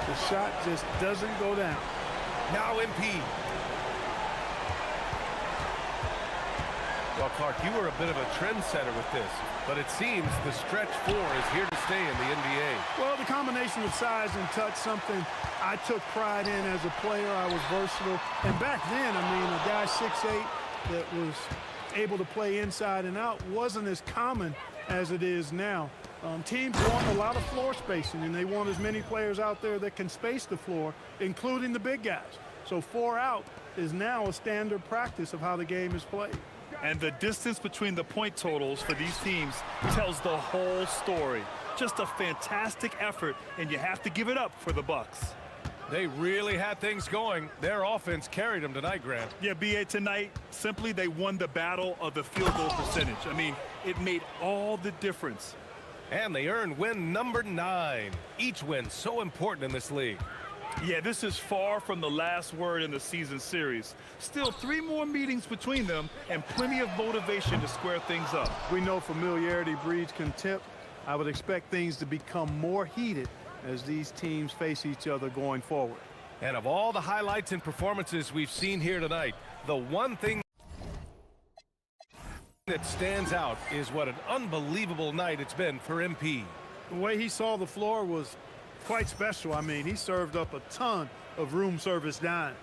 the shot just doesn't go down. Now MP. Well, Clark, you were a bit of a trendsetter with this, but it seems the stretch 4 is here to stay in the NBA. Well, the combination of size and touch, something I took pride in as a player. I was versatile. And back then, I mean, a guy 6'8" that was able to play inside and out wasn't as common as it is now. Teams want a lot of floor spacing, and they want as many players out there that can space the floor, including the big guys. So 4 out is now a standard practice of how the game is played. And the distance between the point totals for these teams tells the whole story. Just a fantastic effort, and you have to give it up for the Bucks. They really had things going. Their offense carried them tonight, Grant. Yeah, B.A., tonight, simply they won the battle of the field goal percentage. I mean, it made all the difference. And they earned win number 9. Each win so important in this league. Yeah, this is far from the last word in the season series. Still 3 more meetings between them and plenty of motivation to square things up. We know familiarity breeds contempt. I would expect things to become more heated as these teams face each other going forward. And of all the highlights and performances we've seen here tonight, the one thing that stands out is what an unbelievable night it's been for MP. The way he saw the floor was quite special. I mean, he served up a ton of room service dimes.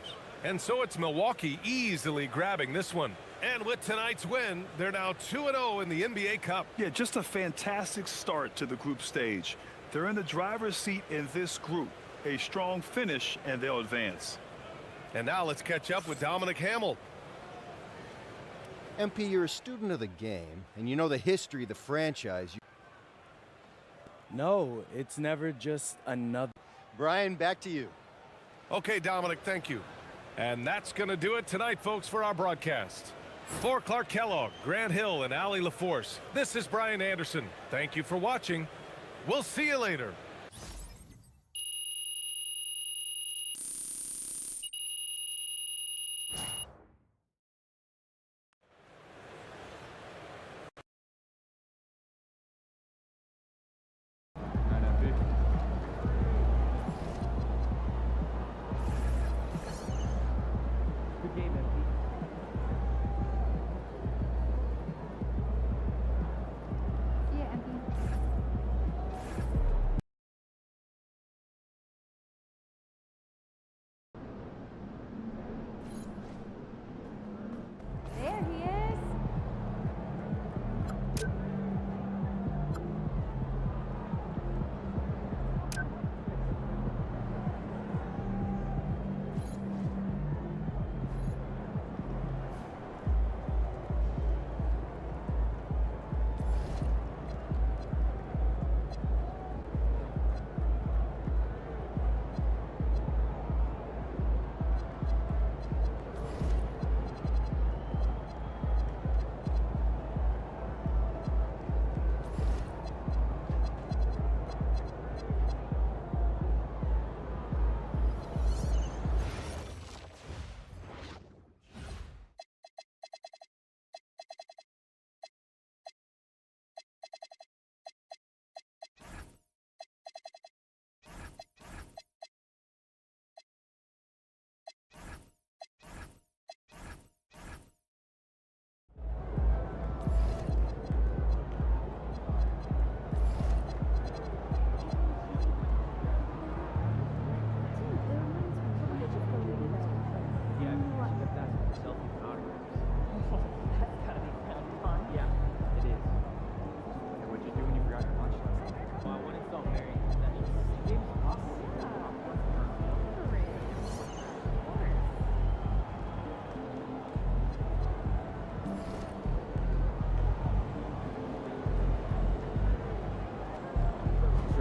And so it's Milwaukee easily grabbing this one. And with tonight's win, they're now 2-0 in the NBA Cup. Yeah, just a fantastic start to the group stage. They're in the driver's seat in this group. A strong finish, and they'll advance. And now let's catch up with Dominic Hamill. MP, you're a student of the game, and you know the history of the franchise. No, it's never just another. Brian, back to you. Okay, Dominic, thank you. And that's going to do it tonight, folks, for our broadcast. For Clark Kellogg, Grant Hill, and Allie LaForce, this is Brian Anderson. Thank you for watching. We'll see you later. There he is.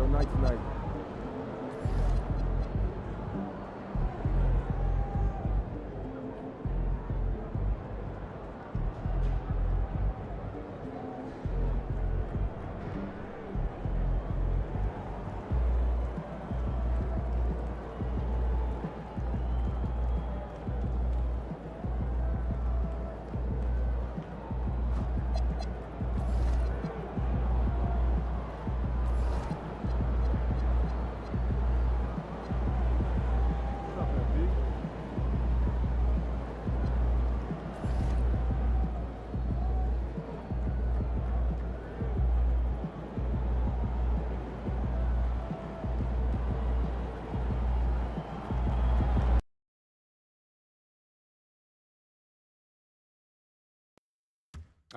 Night tonight.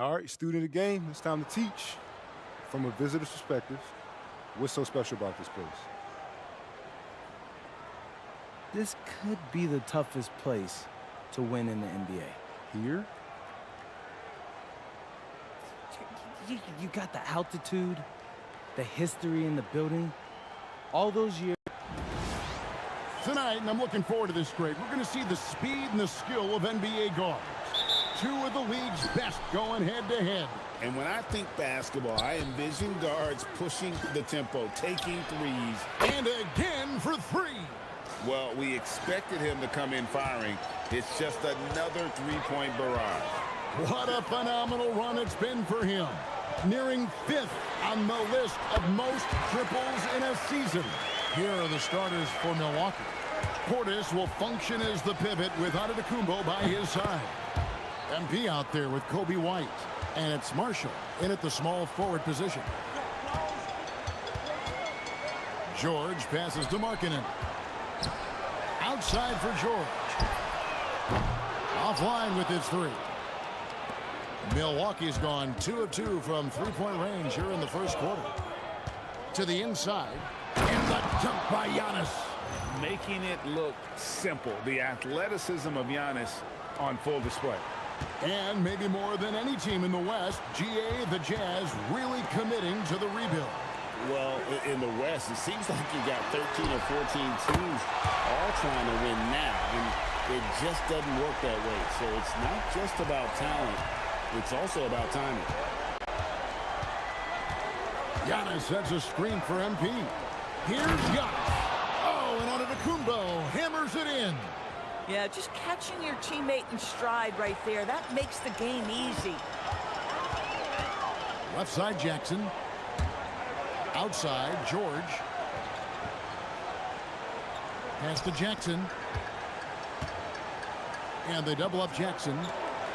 All right, student of the game, it's time to teach. From a visitor's perspective, what's so special about this place? This could be the toughest place to win in the NBA. Here? You got the altitude, the history in the building, all those years. Tonight, and I'm looking forward to this grade, we're going to see the speed and the skill of NBA guards. Two of the league's best going head-to-head. And when I think basketball, I envision guards pushing the tempo, taking threes. And again for three. Well, we expected him to come in firing. It's just another three-point barrage. What a phenomenal run it's been for him. Nearing 5th on the list of most triples in a season. Here are the starters for Milwaukee. Portis will function as the pivot with Antetokounmpo by his side. MP out there with Kobe White. And it's Marshall in at the small forward position. George passes to Markkanen. Outside for George. Offline with his three. Milwaukee's gone 2 of 2 from three-point range here in the first quarter. To the inside. And the dunk by Giannis. Making it look simple. The athleticism of Giannis on full display. And maybe more than any team in the West, GA, the Jazz, really committing to the rebuild. Well, in the West, it seems like you got 13 or 14 teams all trying to win now, and it just doesn't work that way. So it's not just about talent, it's also about timing. Giannis sets a screen for MP. Here's Giannis. Oh, and Antetokounmpo hammers it in. Yeah, just catching your teammate in stride right there, that makes the game easy. Left side, Jackson. Outside, George. Pass to Jackson. And they double up Jackson.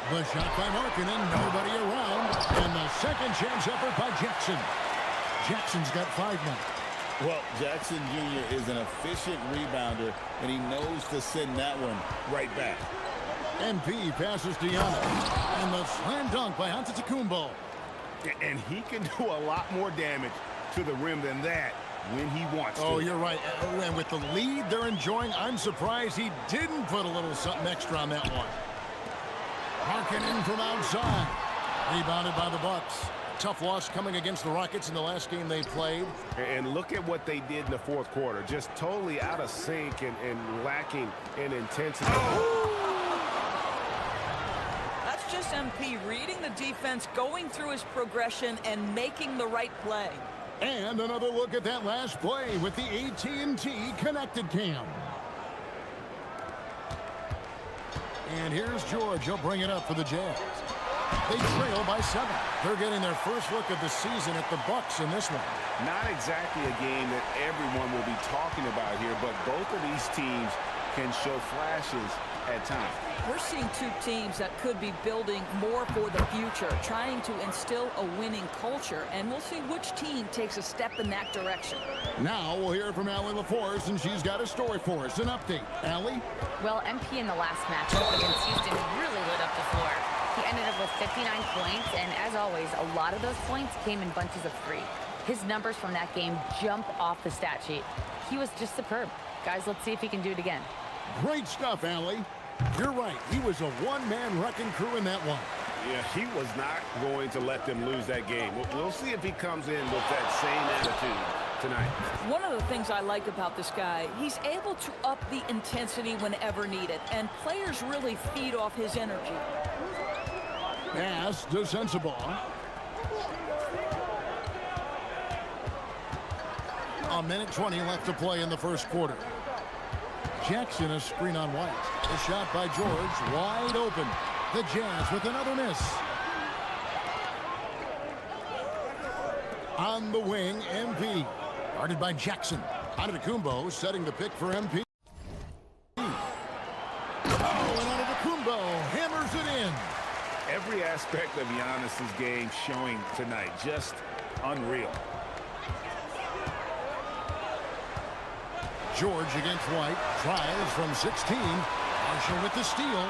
The shot by Markkanen, nobody around. And the second chance effort by Jackson. Jackson's got 5 now. Well, Jackson Jr. is an efficient rebounder, and he knows to send that one right back. MP passes to Giannis. And the slam dunk by Antetokounmpo. And he can do a lot more damage to the rim than that when he wants to. Oh, you're right. And with the lead they're enjoying, I'm surprised he didn't put a little something extra on that one. Markkanen from outside. Rebounded by the Bucks. Tough loss coming against the Rockets in the last game they played. And look at what they did in the fourth quarter. Just totally out of sync and lacking in intensity. That's just MP reading the defense, going through his progression, and making the right play. And another look at that last play with the AT&T connected cam. And here's George. He'll bring it up for the Jazz. They trail by 7. They're getting their first look of the season at the Bucks in this one. Not exactly a game that everyone will be talking about here, but both of these teams can show flashes at times. We're seeing two teams that could be building more for the future, trying to instill a winning culture, and we'll see which team takes a step in that direction. Now we'll hear from Allie LaForce, and she's got a story for us. An update. Allie? Well, MP in the last matchup against Houston really lit up the floor. He ended up with 59 points, and as always, a lot of those points came in bunches of 3. His numbers from that game jump off the stat sheet. He was just superb. Guys, let's see if he can do it again. Great stuff, Allie. You're right. He was a one-man wrecking crew in that one. Yeah, he was not going to let them lose that game. We'll see if he comes in with that same attitude tonight. One of the things I like about this guy, he's able to up the intensity whenever needed, and players really feed off his energy. Pass to Sensabaugh. A minute 20 left to play in the first quarter. Jackson, a screen on White. A shot by George, wide open. The Jazz with another miss. On the wing, MP. Guarded by Jackson. Antetokounmpo setting the pick for MP. Oh, and Antetokounmpo hammers it in. Every aspect of Giannis's game showing tonight. Just unreal. George against White. Tries from 16. Marshall with the steal.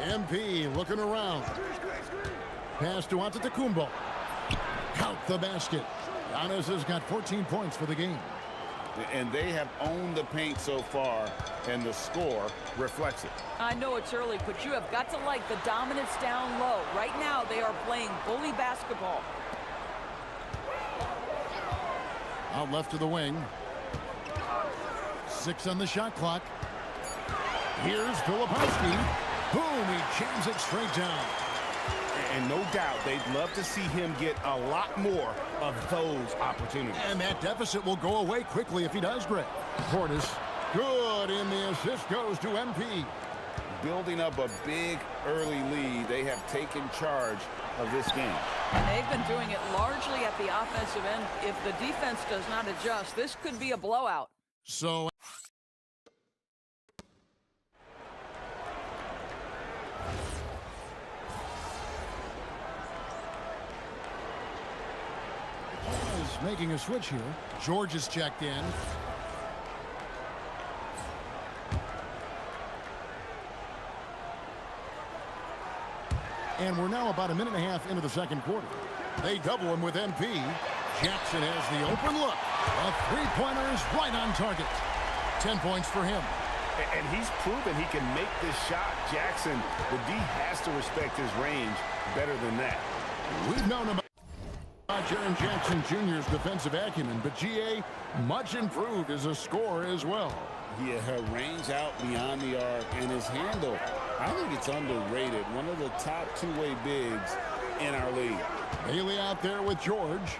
MP looking around. Pass to Antetokounmpo. Count the basket. Giannis has got 14 points for the game. And they have owned the paint so far, and the score reflects it. I know it's early, but you have got to like the dominance down low. Right now, they are playing bully basketball. Out left to the wing. 6 on the shot clock. Here's Filipowski. Boom, he jams it straight down. And no doubt, they'd love to see him get a lot more of those opportunities. And that deficit will go away quickly if he does, Greg. Portis, good, and the assist goes to MP. Building up a big early lead, they have taken charge of this game. They've been doing it largely at the offensive end. If the defense does not adjust, this could be a blowout. So is making a switch here. George is checked in. And we're now about a minute and a half into the second quarter. They double him with MP. Jackson has the open look. A three-pointer is right on target. 10 points for him. And he's proven he can make this shot. Jackson, the D has to respect his range better than that. We've known about Jaren Jackson Jr.'s defensive acumen, but GA much improved as a scorer as well. Yeah, her range out beyond the arc and his handle, I think it's underrated. One of the top two-way bigs in our league. Bailey out there with George.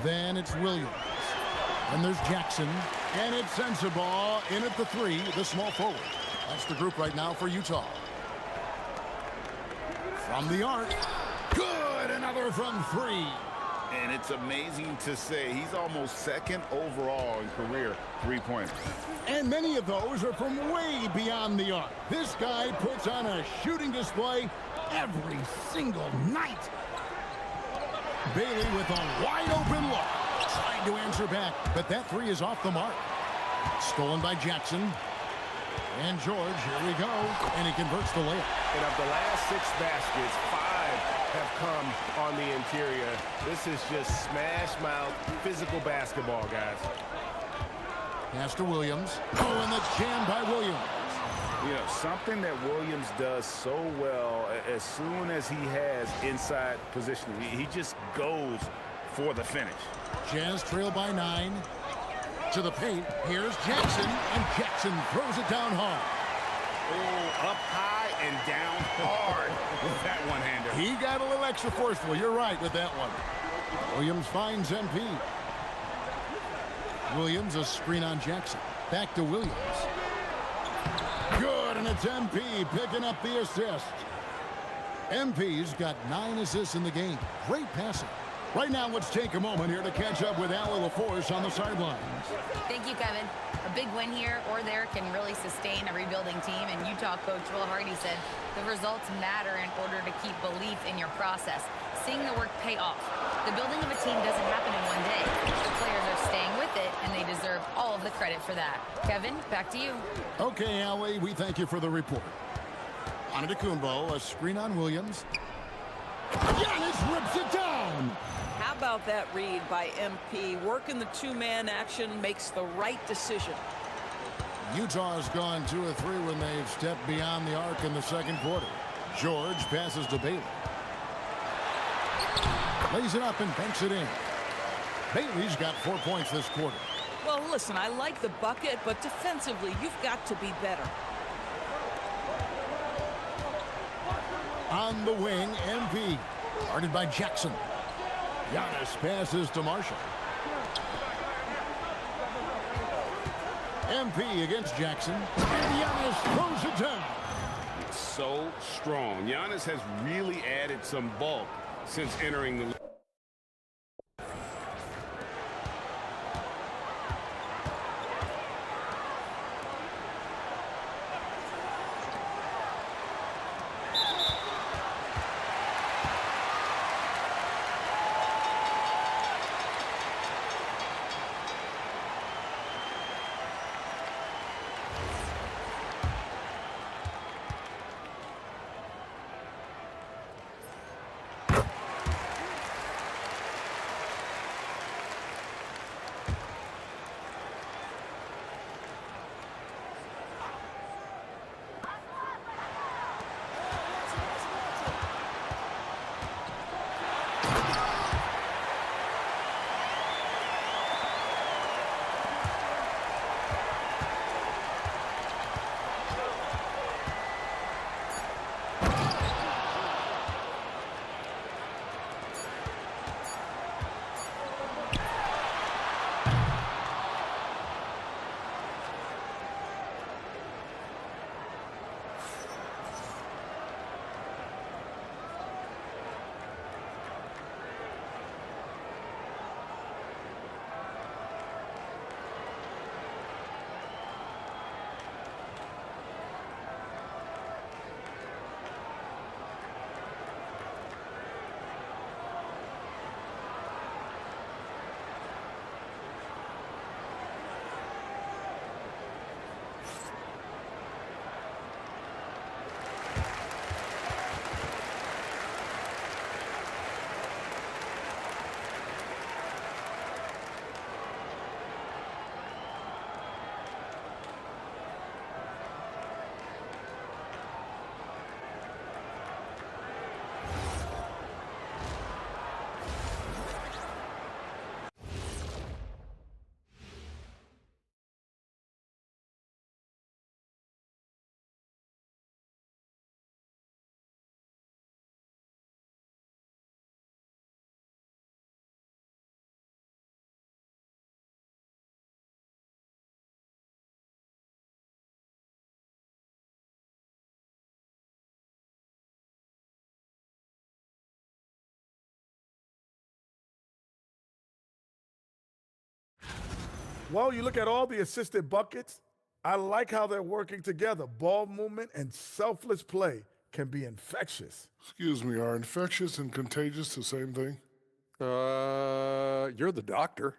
Then it's Williams. And there's Jackson. And it's Sensabaugh in at the 3, the small forward. That's the group right now for Utah. From the arc. Good, another from 3. And it's amazing to say he's almost second overall in career three-pointers. And many of those are from way beyond the arc. This guy puts on a shooting display every single night. Bailey with a wide open look. Tried to answer back, but that 3 is off the mark. Stolen by Jackson. And George, here we go. And he converts the layup. And of the last 6 baskets, 5 have come on the interior. This is just smash mouth physical basketball, guys. Pass to Williams. Oh, and the jam by Williams. You know, something that Williams does so well, as soon as he has inside position, he just goes for the finish. Jazz trail by 9. To the paint. Here's Jackson, and Jackson throws it down hard. Oh, up high and down hard with that one-hander. He got a little extra forceful. You're right with that one. Williams finds MP. Williams, a screen on Jackson. Back to Williams. Good, and it's MP picking up the assist. MP's got 9 assists in the game. Great passing. Right now, let's take a moment here to catch up with Allie LaForce on the sidelines. Thank you, Kevin. A big win here or there can really sustain a rebuilding team, and Utah coach Will Hardy said the results matter in order to keep belief in your process. Seeing the work pay off. The building of a team doesn't happen in one day. The players are staying with it, and they deserve all of the credit for that. Kevin, back to you. Okay, Allie, we thank you for the report. Antetokounmpo, a screen on Williams. Giannis rips it down. How about that read by MP? Working the two-man action makes the right decision. Utah's gone 2 of 3 when they've stepped beyond the arc in the second quarter. George passes to Bailey. Lays it up and banks it in. Bailey's got 4 points this quarter. Well, listen, I like the bucket, but defensively, you've got to be better. On the wing, MP. Guarded by Jackson. Giannis passes to Marshall. MP against Jackson. And Giannis throws it down. So strong. Giannis has really added some bulk since entering the league. Well, you look at all the assisted buckets, I like how they're working together. Ball movement and selfless play can be infectious. Excuse me, are infectious and contagious the same thing? You're the doctor.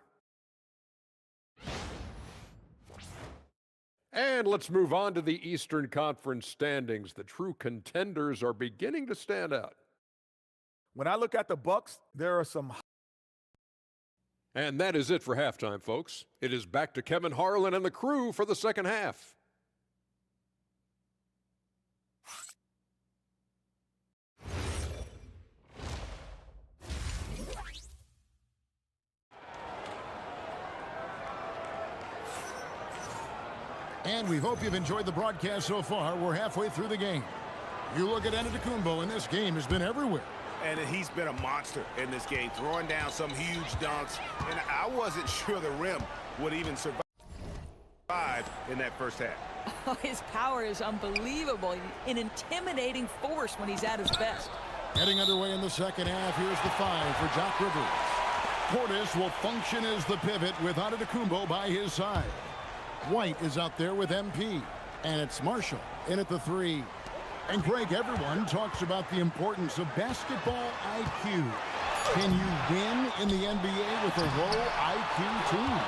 And let's move on to the Eastern Conference standings. The true contenders are beginning to stand out. When I look at the Bucks, there are some. And that is it for halftime, folks. It is back to Kevin Harlan and the crew for the second half. And we hope you've enjoyed the broadcast so far. We're halfway through the game. You look at Antetokounmpo, and this game has been everywhere. And he's been a monster in this game, throwing down some huge dunks. And I wasn't sure the rim would even survive in that first half. Oh, his power is unbelievable. An intimidating force when he's at his best. Heading underway in the second half, here's the 5 for Doc Rivers. Portis will function as the pivot with Antetokounmpo by his side. White is out there with MP. And it's Marshall in at the 3. And Greg, everyone talks about the importance of basketball IQ. Can you win in the NBA with a low IQ team?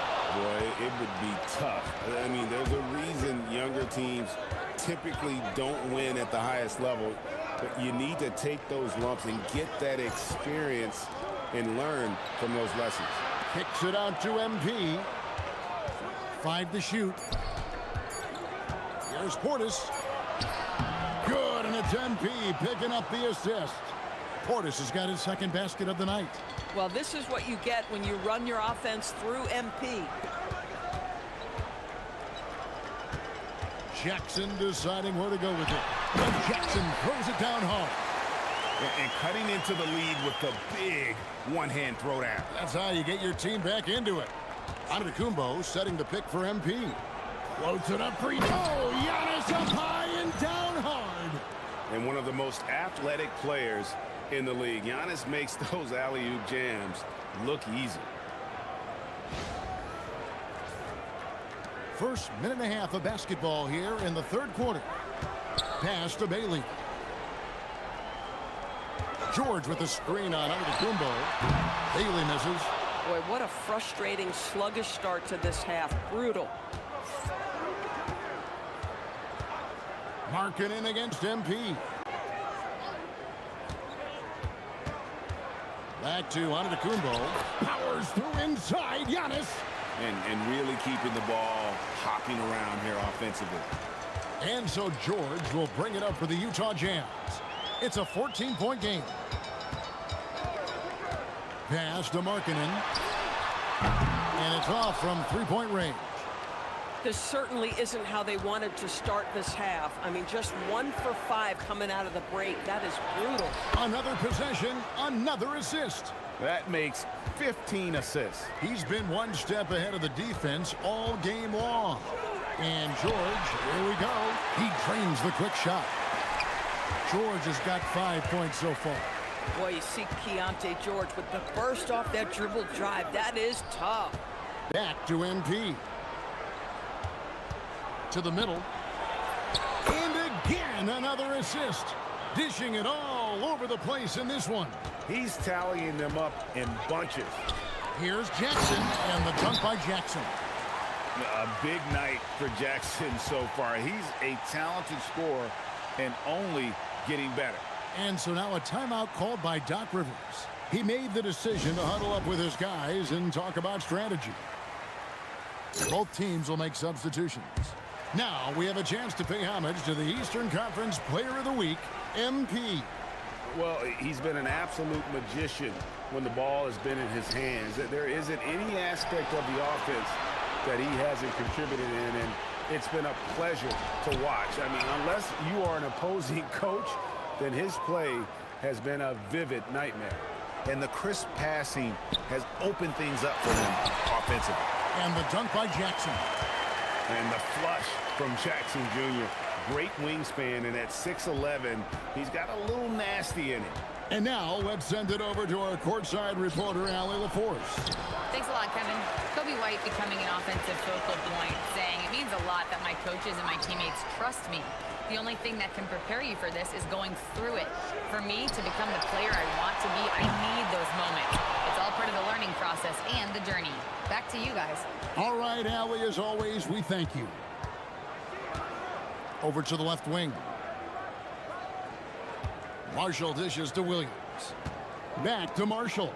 Boy, it would be tough. I mean, there's a reason younger teams typically don't win at the highest level. But you need to take those lumps and get that experience and learn from those lessons. Kicks it out to MP. 5 to shoot. Here's Portis. Good, and it's MP picking up the assist. Portis has got his second basket of the night. Well, this is what you get when you run your offense through MP. Jackson deciding where to go with it. And Jackson throws it down hard. And cutting into the lead with the big one-hand throwdown. That's how you get your team back into it. Antetokounmpo setting the pick for MP. Floats it up for Giannis up high and down hard. And one of the most athletic players in the league. Giannis makes those alley-oop jams look easy. First minute and a half of basketball here in the third quarter. Pass to Bailey. George with the screen on Antetokounmpo. Bailey misses. Boy, what a frustrating, sluggish start to this half. Brutal. Marking in against MP. Back to Antetokounmpo. Powers through inside. Giannis. And really keeping the ball hopping around here offensively. And so George will bring it up for the Utah Jazz. It's a 14-point game. Pass to Markkanen. And it's off from three-point range. This certainly isn't how they wanted to start this half. I mean, just 1 for 5 coming out of the break. That is brutal. Another possession, another assist. That makes 15 assists. He's been one step ahead of the defense all game long. And George, here we go. He drains the quick shot. George has got 5 points so far. Boy, you see Keontae George with the burst off that dribble drive. That is tough. Back to MP. To the middle. And again, another assist. Dishing it all over the place in this one. He's tallying them up in bunches. Here's Jackson, and the dunk by Jackson. A big night for Jackson so far. He's a talented scorer and only getting better. And so now a timeout called by Doc Rivers. He made the decision to huddle up with his guys and talk about strategy. Both teams will make substitutions. Now we have a chance to pay homage to the Eastern Conference Player of the Week, MP. Well, he's been an absolute magician when the ball has been in his hands. There isn't any aspect of the offense that he hasn't contributed in, and it's been a pleasure to watch. I mean, unless you are an opposing coach, then his play has been a vivid nightmare. And the crisp passing has opened things up for him offensively. And the dunk by Jackson. And the flush from Jackson Jr. Great wingspan, and at 6'11", he's got a little nasty in it. And now let's send it over to our courtside reporter, Allie LaForce. Thanks a lot, Kevin. Kobe White becoming an offensive focal point, saying it means a lot that my coaches and my teammates trust me. The only thing that can prepare you for this is going through it. For me to become the player I want to be, I need those moments. It's all part of the learning process and the journey. Back to you guys. All right, Allie, as always, we thank you. Over to the left wing. Marshall dishes to Williams. Back to Marshall.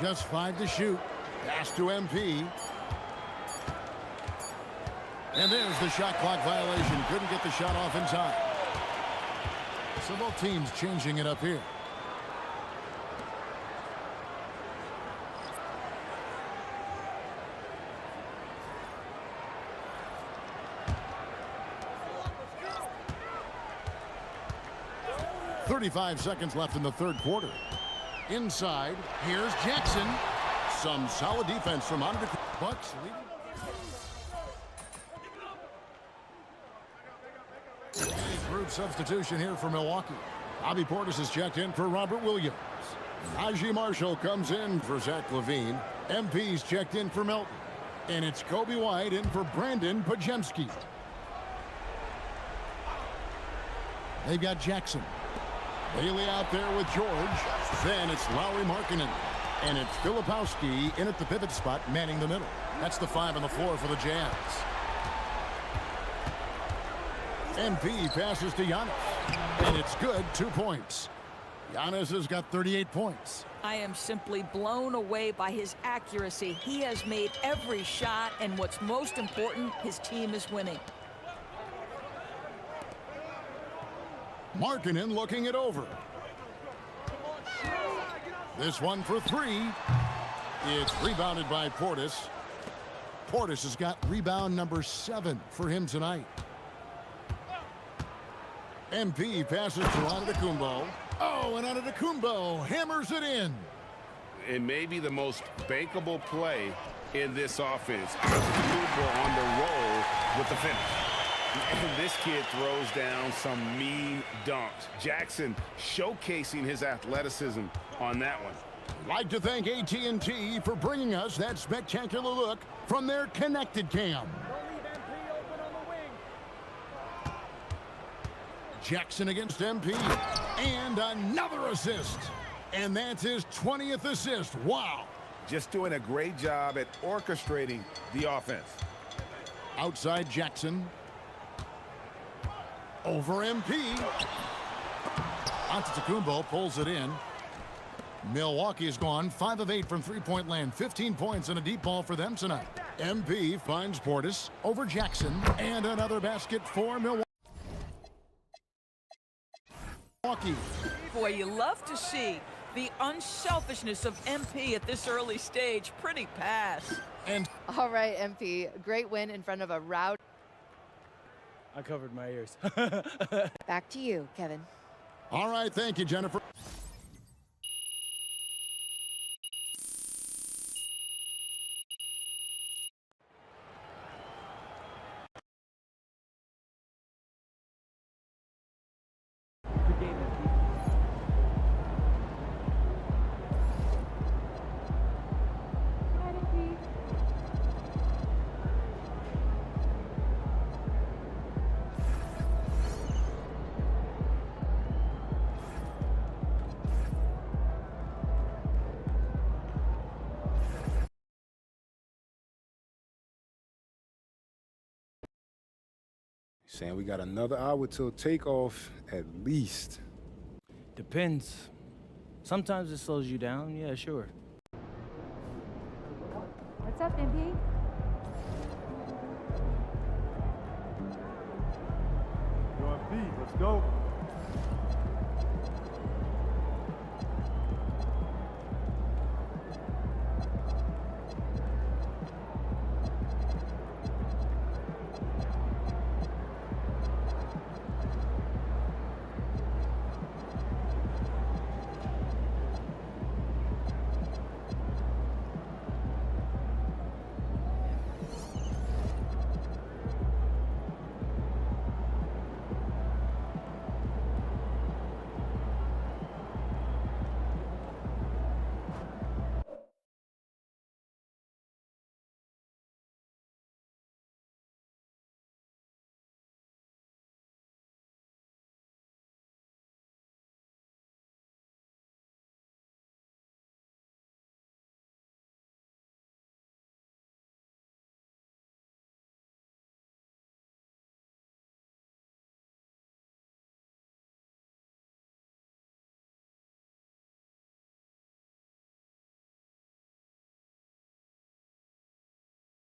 Just 5 to shoot. Pass to MP. And there's the shot clock violation. Couldn't get the shot off in time. So both teams changing it up here. .35 seconds left in the third quarter. Inside, here's Jackson. Some solid defense from under the Bucks leading. Group substitution here for Milwaukee. Bobby Portis is checked in for Robert Williams. Najee Marshall comes in for Zach LaVine. MP's checked in for Melton. And it's Kobe White in for Brandon Podziemski. They've got Jackson. Bailey out there with George. Then it's Lauri Markkanen. And it's Filipowski in at the pivot spot, manning the middle. That's the 5 on the floor for the Jazz. MP passes to Giannis. And it's good, 2 points. Giannis has got 38 points. I am simply blown away by his accuracy. He has made every shot, and what's most important, his team is winning. Markkanen looking it over. This one for 3. It's rebounded by Portis. Portis has got rebound number 7 for him tonight. MP passes to Antetokounmpo. Oh, and Antetokounmpo hammers it in. It may be the most bankable play in this offense. Antetokounmpo on the roll with the finish. And this kid throws down some mean dunks. Jackson showcasing his athleticism on that one. Like to thank AT&T for bringing us that spectacular look from their connected cam. Jackson against MP. And another assist. And that's his 20th assist. Wow. Just doing a great job at orchestrating the offense. Outside Jackson. Over MP. Antetokounmpo pulls it in. Milwaukee has gone 5 of 8 from three-point land. 15 points and a deep ball for them tonight. MP finds Portis over Jackson. And another basket for Milwaukee. Boy, you love to see the unselfishness of MP at this early stage. Pretty pass. And all right, MP. Great win in front of a rowdy. I covered my ears. Back to you, Kevin. All right, thank you, Jennifer. Saying we got another hour till takeoff at least. Depends. Sometimes it slows you down, yeah, sure. What's up, MP? Yo, MP, let's go.